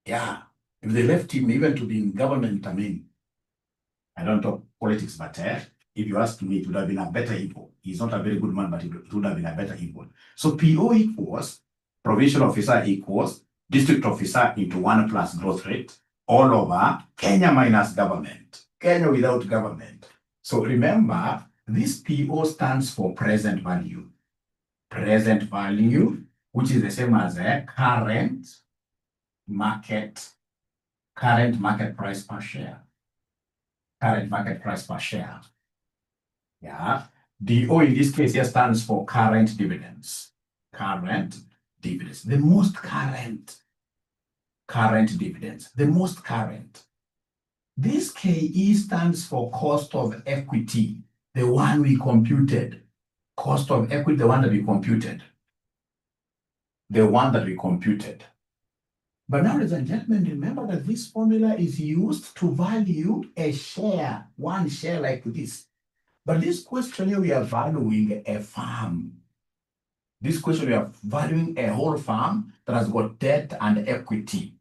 Yeah. If they left him even to be in government, I don't talk politics, but if you ask me, it would have been a better equal. He's not a very good man, but it would have been a better equal. So PO equals, provincial officer equals, district officer into 1 plus growth rate, all over Kenya minus government, Kenya without government. So remember, this PO stands for present value. Present value, which is the same as a current market price per share. Current market price per share. Yeah. DO in this case here stands for current dividends. Current dividends. The most current dividends. The most current. This KE stands for cost of equity. The one we computed. Cost of equity, the one that we computed. The one that we computed. But now, ladies and gentlemen, remember that this formula is used to value a share, one share like this. But this question here, we are valuing a farm. This question, we are valuing a whole farm that has got debt and equity.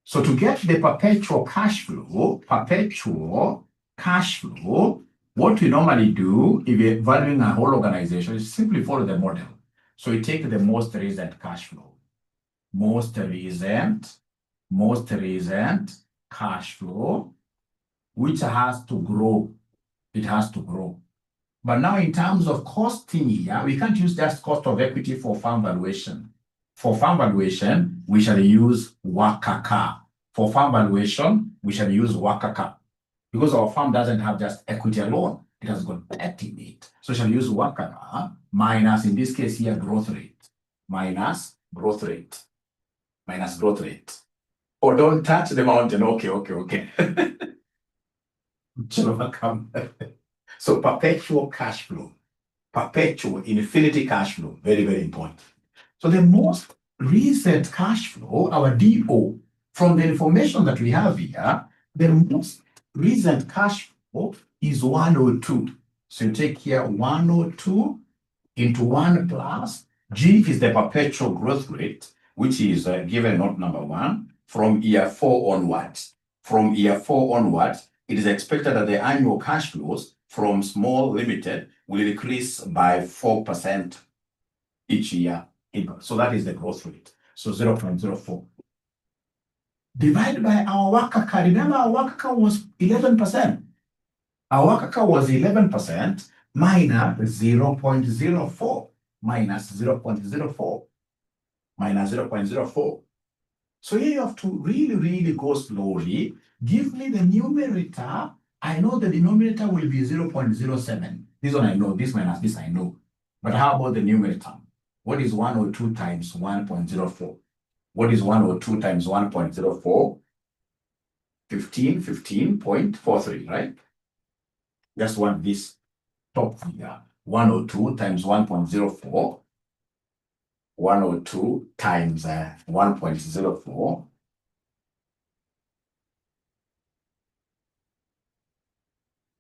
So to get the perpetual cash flow, what we normally do if you're valuing a whole organization is simply follow the model. So you take the most recent cash flow. Most recent cash flow, which has to grow. It has to grow. But now in terms of costing here, we can't use just cost of equity for farm valuation. For farm valuation, we shall use wakaka. For farm valuation, we shall use wakaka. Because our farm doesn't have just equity alone. It has got debt in it. So we shall use wakaka minus, in this case here, growth rate. Minus growth rate. Or don't touch the mountain. Okay. So perpetual cash flow. Perpetual infinity cash flow. Very, very important. So the most recent cash flow, our DO, from the information that we have here, the most recent cash flow is 102. So you take here 102 into 1 plus G is the perpetual growth rate, which is given note number 1 from year 4 onwards. From year 4 onwards, it is expected that the annual cash flows from small limited will increase by 4% each year. So that is the growth rate. So 0.04. Divided by our wakaka. Remember, our wakaka was 11%. Our wakaka was 11% minus 0.04. Minus 0.04. So here you have to really go slowly. Give me the numerator. I know the denominator will be 0.07. This one I know. This minus this I know. But how about the numerator? What is 102 times 1.04? What is 102 times 1.04? 15.43, right? Just want this top figure. 102 times 1.04. 102 times 1.04.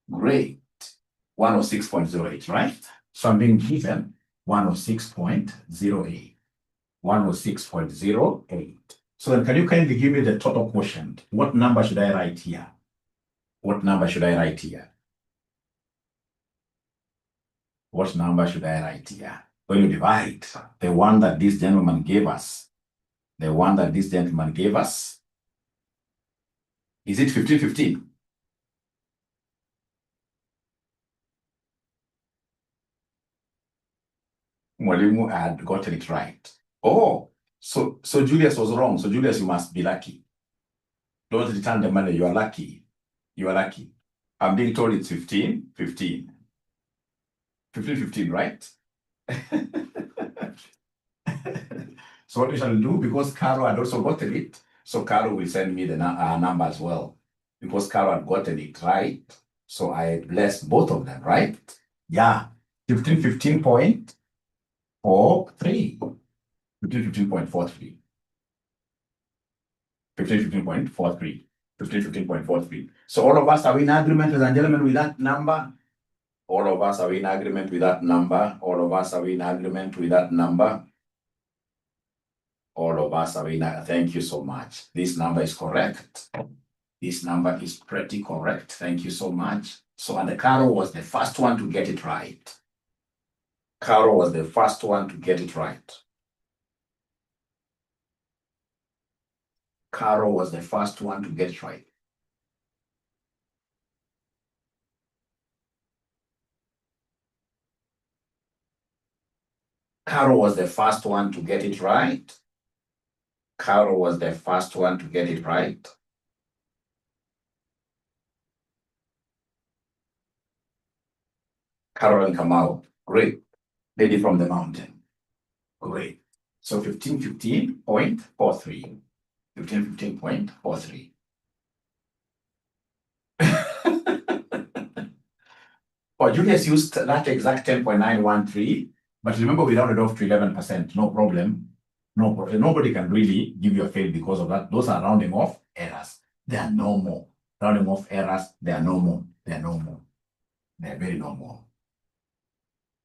Great. 106.08, right? So I'm being given 106.08. 106.08. So then can you kindly give me the total quotient? What number should I write here? What number should I write here? What number should I write here? When you divide the one that this gentleman gave us, the one that this gentleman gave us, is it 1515? Mwalimu had gotten it right. Oh, so Julius was wrong. So Julius, you must be lucky. Don't return the money. You are lucky. You are lucky. I'm being told it's 15, 15. 15, 15, right? So what we shall do, because Carol had also gotten it, so Carol will send me the number as well. Because Carol had gotten it right, so I blessed both of them, right? Yeah, 15.43. 15.43. 15.43. 15.43. So all of us are in agreement, ladies and gentlemen, with that number? All of us are in agreement with that number? All of us are in agreement with that number? All of us are in. Thank you so much. This number is correct. This number is pretty correct. Thank you so much. So, and Carol was the first one to get it right. Carol was the first one to get it right. Carol was the first one to get it right. Carol was the first one to get it right. Carol was the first one to get it right. Carol and Kamau, great. Lady from the mountain, great. So 15.43. 15.43. Oh, Julius used that exact 10.913, but remember we rounded off to 11%. No problem. No problem. Nobody can really give you a fail because of that. Those are rounding off errors. They are normal. Rounding off errors, they are normal. They are normal. They are very normal.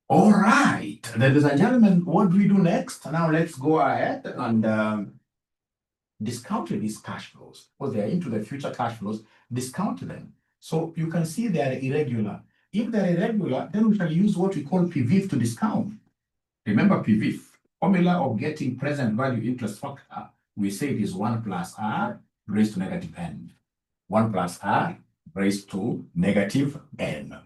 All right, ladies and gentlemen, what do we do next? Now let's go ahead and discount these cash flows, because they are into the future cash flows. Discount them. So you can see they are irregular. If they're irregular, then we shall use what we call PVIF to discount. Remember PVIF, formula of getting present value interest factor. We say it is 1 plus R raised to negative n. 1 plus R raised to negative n.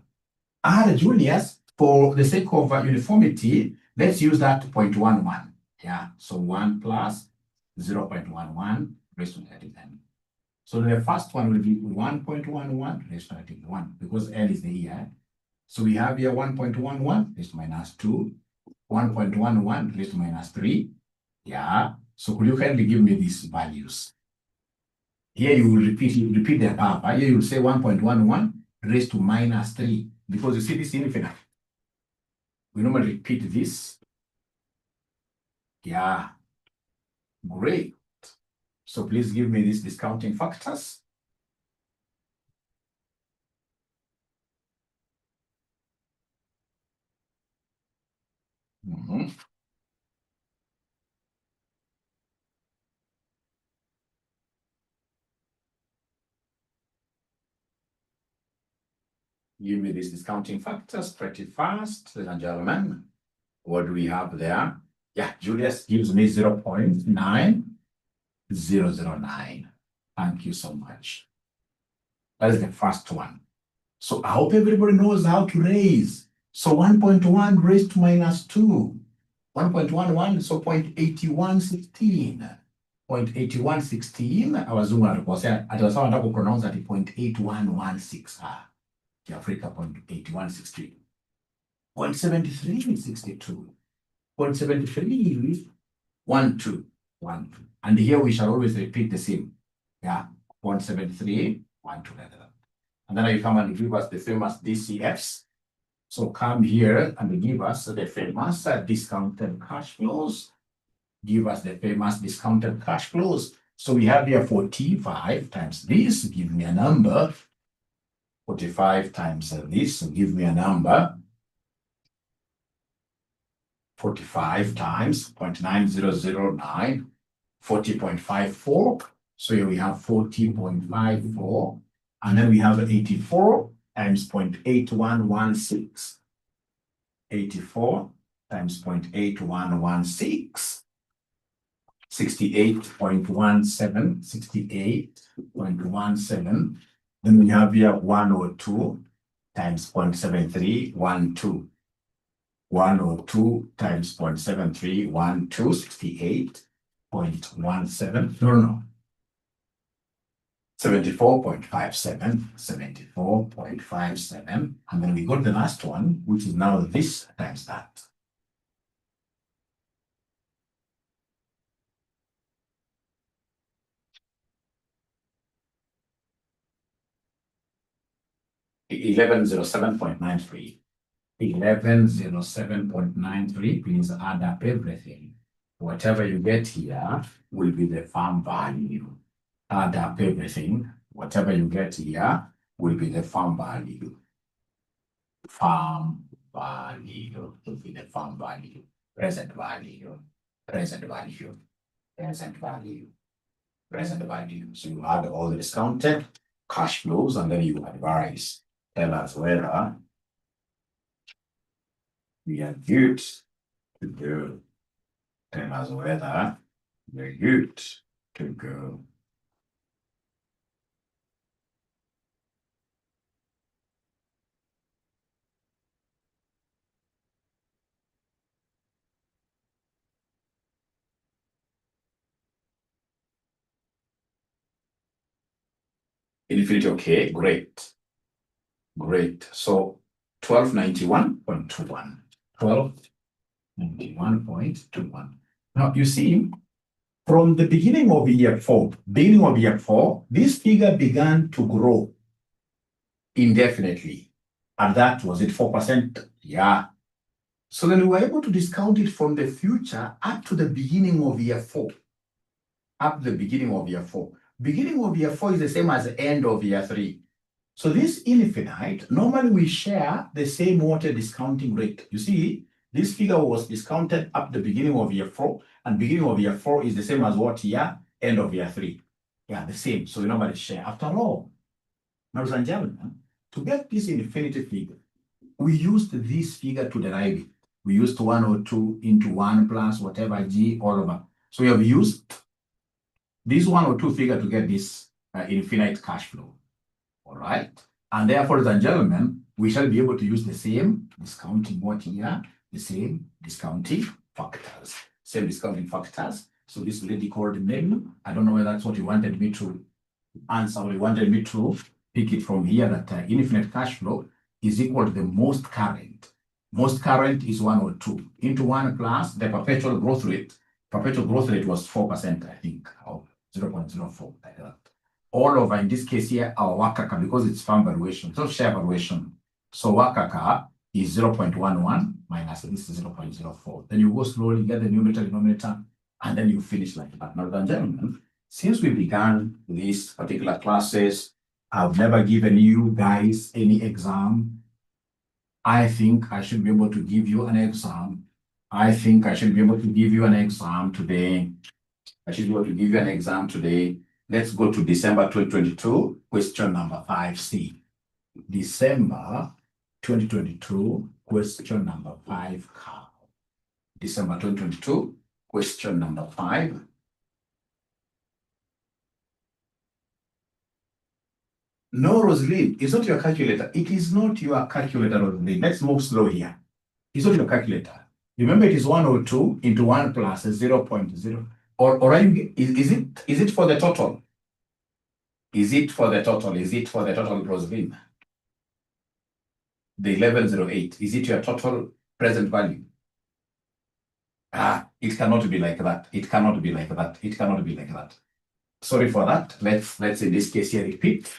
R Julius, for the sake of uniformity, let's use that 0.11. Yeah, so 1 plus 0.11 raised to negative n. So the first one will be 1.11 raised to negative 1, because n is the year. So we have here 1.11 raised to minus 2, 1.11 raised to minus 3. Yeah, so could you kindly give me these values? Here you will repeat the above. Here you will say 1.11 raised to minus 3, because you see this infinite. We normally repeat this. Yeah, great. So please give me these discounting factors. Give me these discounting factors pretty fast, ladies and gentlemen. What do we have there? Yeah, Julius gives me 0.9009. Thank you so much. That is the first one. So I hope everybody knows how to raise. So 1.1 raised to minus 2. 1.11, so 0.8116. 0.8116, abazungu alikosea, atasawa nataka kupronounce ati 0.8116. Africa 0.8116. 0.7362. 0.73 12. And here we shall always repeat the same. Yeah, 0.73 12. And then you come and give us the famous DCFs. So come here and give us the famous discounted cash flows. Give us the famous discounted cash flows. So we have here 45 times this, give me a number. 45 times this, give me a number. 45 times 0.9009. 40.54. So here we have 40.54. And then we have 84 times 0.8116. 84 times 0.8116. 68.17. 68.17. Then we have here 102 times 0.73. 12. 102 times 0.73. 68.17. No. 74.57. 74.57. And then we got the last one, which is now this times that. 1107.93. 1107.93. Please add up everything. Whatever you get here will be the farm value. Add up everything. Whatever you get here will be the farm value. Farm value will be the farm value. Present value. Present value. Present value. Present value. So you add all the discounted cash flows and then you advise. Tell us whether we are good to go. Tell us whether we're good to go. Infinity, okay, great. Great. So 1291.21. 1291.21. Now you see, from the beginning of year four, this figure began to grow indefinitely. And that was it, 4%? Yeah. So then we were able to discount it from the future up to the beginning of year four. Up to the beginning of year four. Beginning of year four is the same as the end of year three. So this infinite, normally we share the same water discounting rate. You see, this figure was discounted up the beginning of year four, and beginning of year four is the same as what year? End of year three. Yeah, the same. So we normally share. After all, ladies and gentlemen, to get this infinity figure, we used this figure to derive it. We used 102 into 1 plus whatever g all over. So we have used this 102 figure to get this infinite cash flow. All right. And therefore, ladies and gentlemen, we shall be able to use the same discounting what here? The same discounting factors. Same discounting factors. So this lady called name. I don't know whether that's what you wanted me to answer, or you wanted me to pick it from here, that infinite cash flow is equal to the most current. Most current is 102 into 1 plus the perpetual growth rate. Perpetual growth rate was 4%, I think, or 0.04, like that. All over, in this case here, our WACCA, because it's farm valuation, it's not share valuation. So WACCA is 0.11 minus this is 0.04. Then you go slowly, get the numerator, denominator, and then you finish like that. Now, ladies and gentlemen, since we began these particular classes, I've never given you guys any exam. I think I should be able to give you an exam. I think I should be able to give you an exam today. I should be able to give you an exam today. Let's go to December 2022, question number 5C. December 2022, question number 5. December 2022, question number 5. No, Rosalind, it's not your calculator. It is not your calculator, Rosalind. Let's move slow here. It's not your calculator. Remember, it is 102 into 1 plus 0.0. Or is it for the total? Is it for the total? Is it for the total, Rosalind? The 1108. Is it your total present value? It cannot be like that. It cannot be like that. It cannot be like that. Sorry for that. Let's in this case here repeat.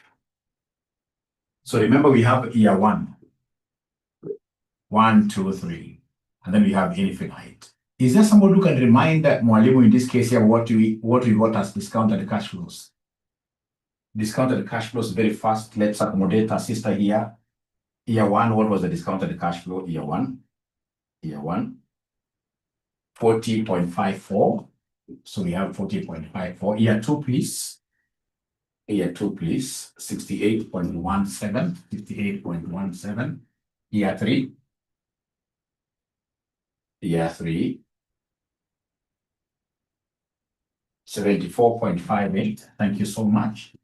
So remember, we have year 1. 1, 2, 3. And then we have infinite. Is there somebody who can remind Mwalimu in this case here what we got as discounted cash flows? Discounted cash flows very fast. Let's accommodate our sister here. Year 1, what was the discounted cash flow? Year 1. 40.54. So we have 40.54. Year 2, please. Year 2, please. 68.17. 68.17. Year 3. Year 3. 74.58. Thank you so much.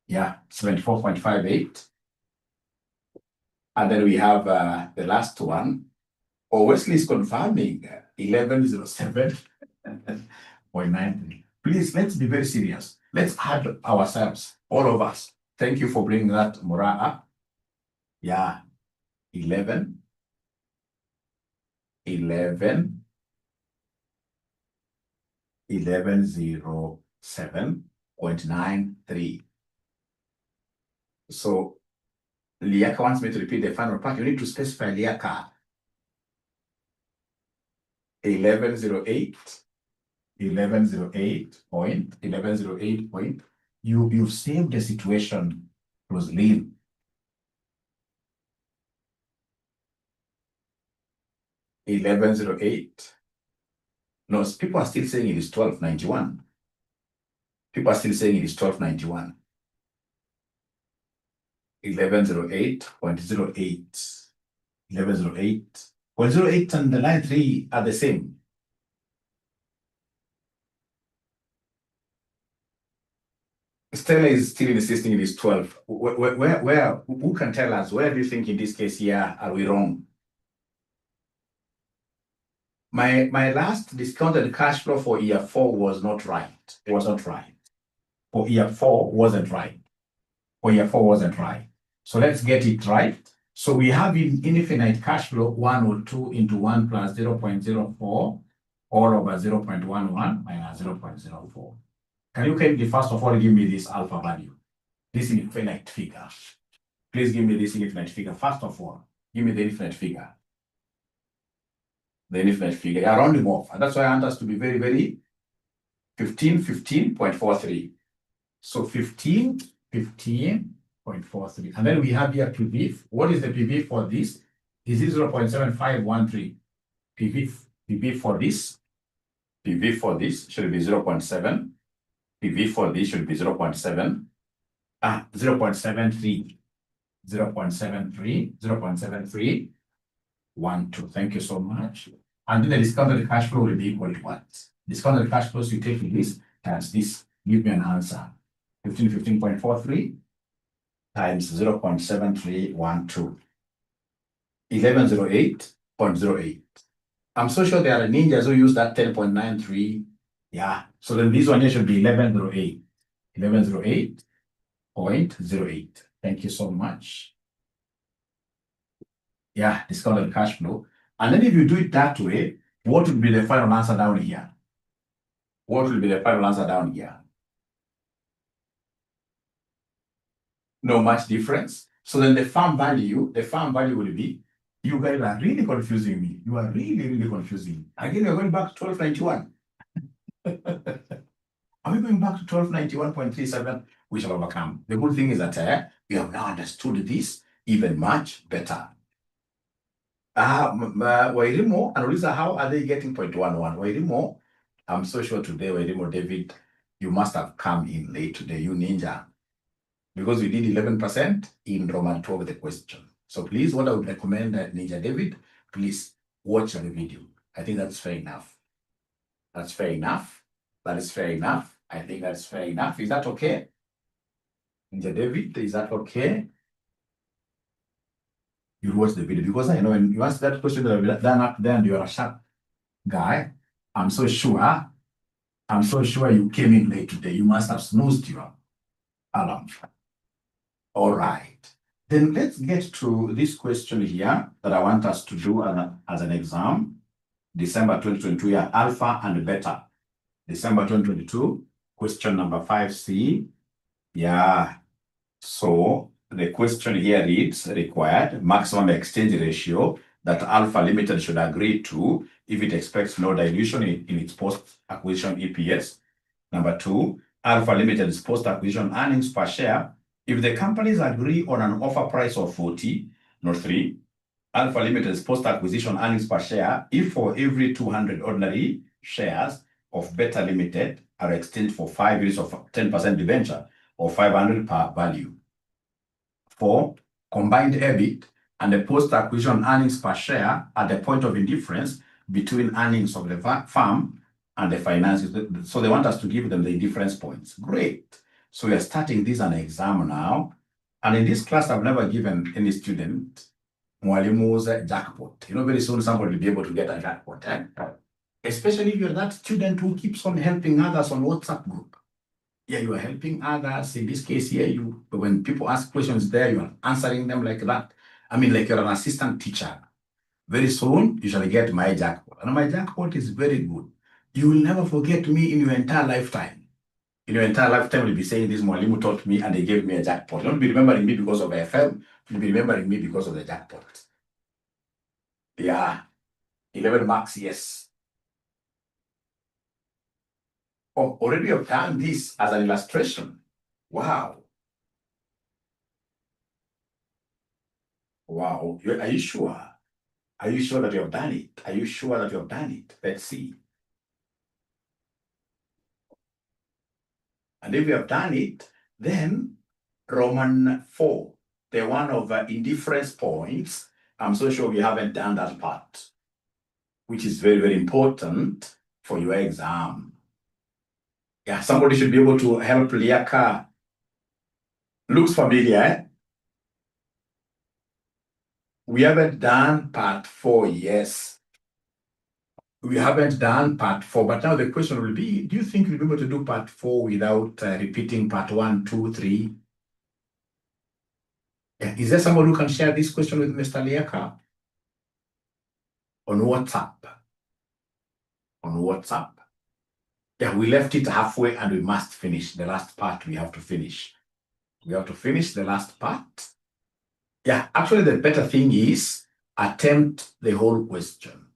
Yeah, 74.58. And then we have the last one. Oh, Wesley is confirming 1107.93. Please, let's be very serious. Let's add ourselves, all of us. Thank you for bringing that morale up. Yeah, 1107.93. So Liaka wants me to repeat the final part. You need to specify Liaka. 1108 point. You've saved the situation, Rosaline. 1108. No, people are still saying it is 1291. People are still saying it is 1291. 1108.08. 1108. Well, 08 and the line 3 are the same. Stella is still insisting it is 12. Who can tell us? Where do you think in this case here are we wrong? My last discounted cash flow for year 4 was not right. It was not right. For year 4 wasn't right. For year 4 wasn't right. So let's get it right. So we have infinite cash flow 1 or 2 into 1 plus 0.04 all over 0.11 minus 0.04. Can you kindly first of all give me this alpha value, this infinite figure? Please give me this infinite figure. First of all, give me the infinite figure. The infinite figure. Yeah, rounding off. And that's why I want us to be very, very 15.43. So 15.43. And then we have here PV. What is the PV for this? Is it 0.7513? PV for this. PV for this should be 0.7. PV for this should be 0.7. 0.73. 0.73. 0.7312. Thank you so much. And then the discounted cash flow will be equal to what? Discounted cash flows, you take this times this. Give me an answer. 15.43 times 0.7312. 1108.08. I'm so sure there are ninjas who use that 10.93. Yeah. So then this one here should be 1108. 1108.08. Thank you so much. Yeah, discounted cash flow. And then if you do it that way, what will be the final answer down here? What will be the final answer down here? No much difference. So then the farm value will be, you guys are really confusing me. You are really, really confusing me. Again, we're going back to 1291. Are we going back to 1291.37? We shall overcome. The good thing is that we have now understood this even much better. Wairimo and Olisa, how are they getting 0.11? Wairimo, I'm so sure today, Wairimo David, you must have come in late today, you ninja, because we did 11% in Roman 12 the question. So please, what I would recommend Ninja David, please watch the video. I think that's fair enough. That's fair enough. That is fair enough. I think that's fair enough. Is that okay? Ninja David, is that okay? You watch the video, because I know when you ask that question that I've done up there and you're a sharp guy, I'm so sure you came in late today. You must have snoozed your alarm. All right. Then let's get to this question here that I want us to do as an exam. December 2022, yeah, alpha and beta. December 2022, question number 5C. Yeah. So the question here reads, required maximum exchange ratio that Alpha Limited should agree to if it expects no dilution in its post-acquisition EPS. Number 2, Alpha Limited's post-acquisition earnings per share if the companies agree on an offer price of 40. Note 3, Alpha Limited's post-acquisition earnings per share if for every 200 ordinary shares, of Beta Limited are exchanged for 5 years of 10% debenture or 500 per value. 4. Combined EBIT and the post-acquisition earnings per share at the point of indifference between earnings of the firm and the finances. So they want us to give them the indifference points. Great. So we are starting this an exam now. And in this class, I've never given any student mwalimu's jackpot. Very soon somebody will be able to get a jackpot. Especially if you're that student who keeps on helping others on WhatsApp group. Yeah, you are helping others. In this case here, when people ask questions there, you are answering them like that. I mean, like you're an assistant teacher. Very soon, you shall get my jackpot. And my jackpot is very good. You will never forget me in your entire lifetime. In your entire lifetime, you'll be saying this mwalimu taught me and they gave me a jackpot. Don't be remembering me because of AFM. You'll be remembering me because of the jackpot. Yeah, 11 marks, yes. Oh, already have done this as an illustration. Wow. Wow. Are you sure? Are you sure that you have done it? Are you sure that you have done it? Let's see. And if you have done it, then Roman 4, the one of indifference points, I'm so sure we haven't done that part, which is very, very important for your exam. Yeah, somebody should be able to help Liaka. Looks familiar, eh? We haven't done part 4, yes. We haven't done part 4, but now the question will be, do you think you'll be able to do part 4 without repeating part 1, 2, 3? Yeah. Is there someone who can share this question with Mr. Liaka? On WhatsApp. On WhatsApp. Yeah, we left it halfway and we must finish. The last part we have to finish. We have to finish the last part. Yeah, actually the better thing is attempt the whole question.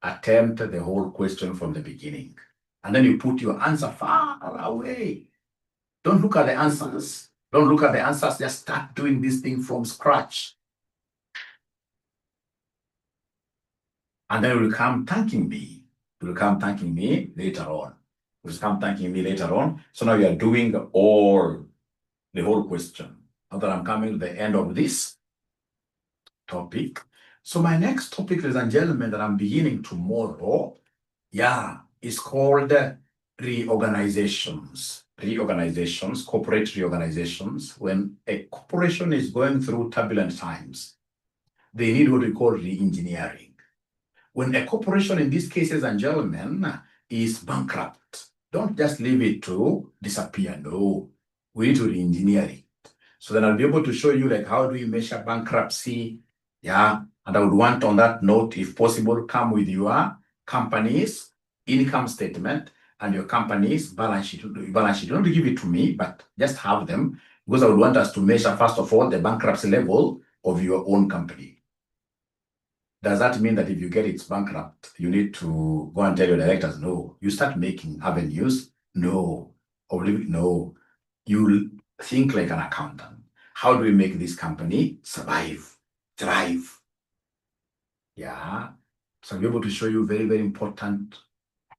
Attempt the whole question from the beginning. And then you put your answer far away. Don't look at the answers. Don't look at the answers. Just start doing this thing from scratch. And then you'll come thanking me. You'll come thanking me later on. You'll come thanking me later on. So now you are doing the whole question. Now that I'm coming to the end of this topic. So my next topic, ladies and gentlemen, that I'm beginning tomorrow, is called reorganizations. Reorganizations, corporate reorganizations. When a corporation is going through turbulent times, they need what we call re-engineering. When a corporation, in these cases and gentlemen, is bankrupt, don't just leave it to disappear. No, we need to re-engineer it. So then I'll be able to show you like how do we measure bankruptcy. Yeah, and I would want on that note, if possible, come with your company's income statement and your company's balance sheet. You don't give it to me, but just have them because I would want us to measure, first of all, the bankruptcy level of your own company. Does that mean that if you get it bankrupt, you need to go and tell your directors? No. You start making avenues? No. Or no. You'll think like an accountant. How do we make this company survive, thrive? Yeah. So I'll be able to show you very, very important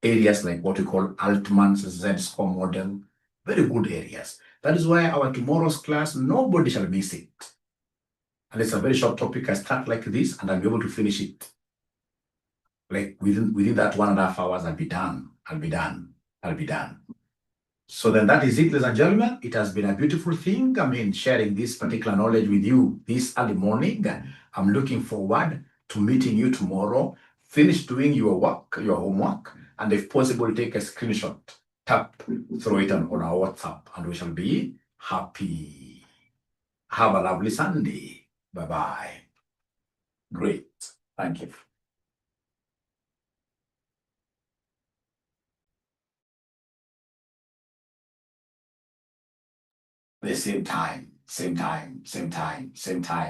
areas like what we call Altman's Z-score model. Very good areas. That is why our tomorrow's class, nobody shall miss it. And it's a very short topic. I start like this and I'll be able to finish it. Like within that 1.5 hours, I'll be done. I'll be done. So then that is it, ladies and gentlemen. It has been a beautiful thing. I mean, sharing this particular knowledge with you this early morning. I'm looking forward to meeting you tomorrow. Finish doing your work, your homework, and if possible, take a screenshot, throw it on our WhatsApp, and we shall be happy. Have a lovely Sunday. Bye-bye. Great. Thank you. The same time, same time, same time, same time.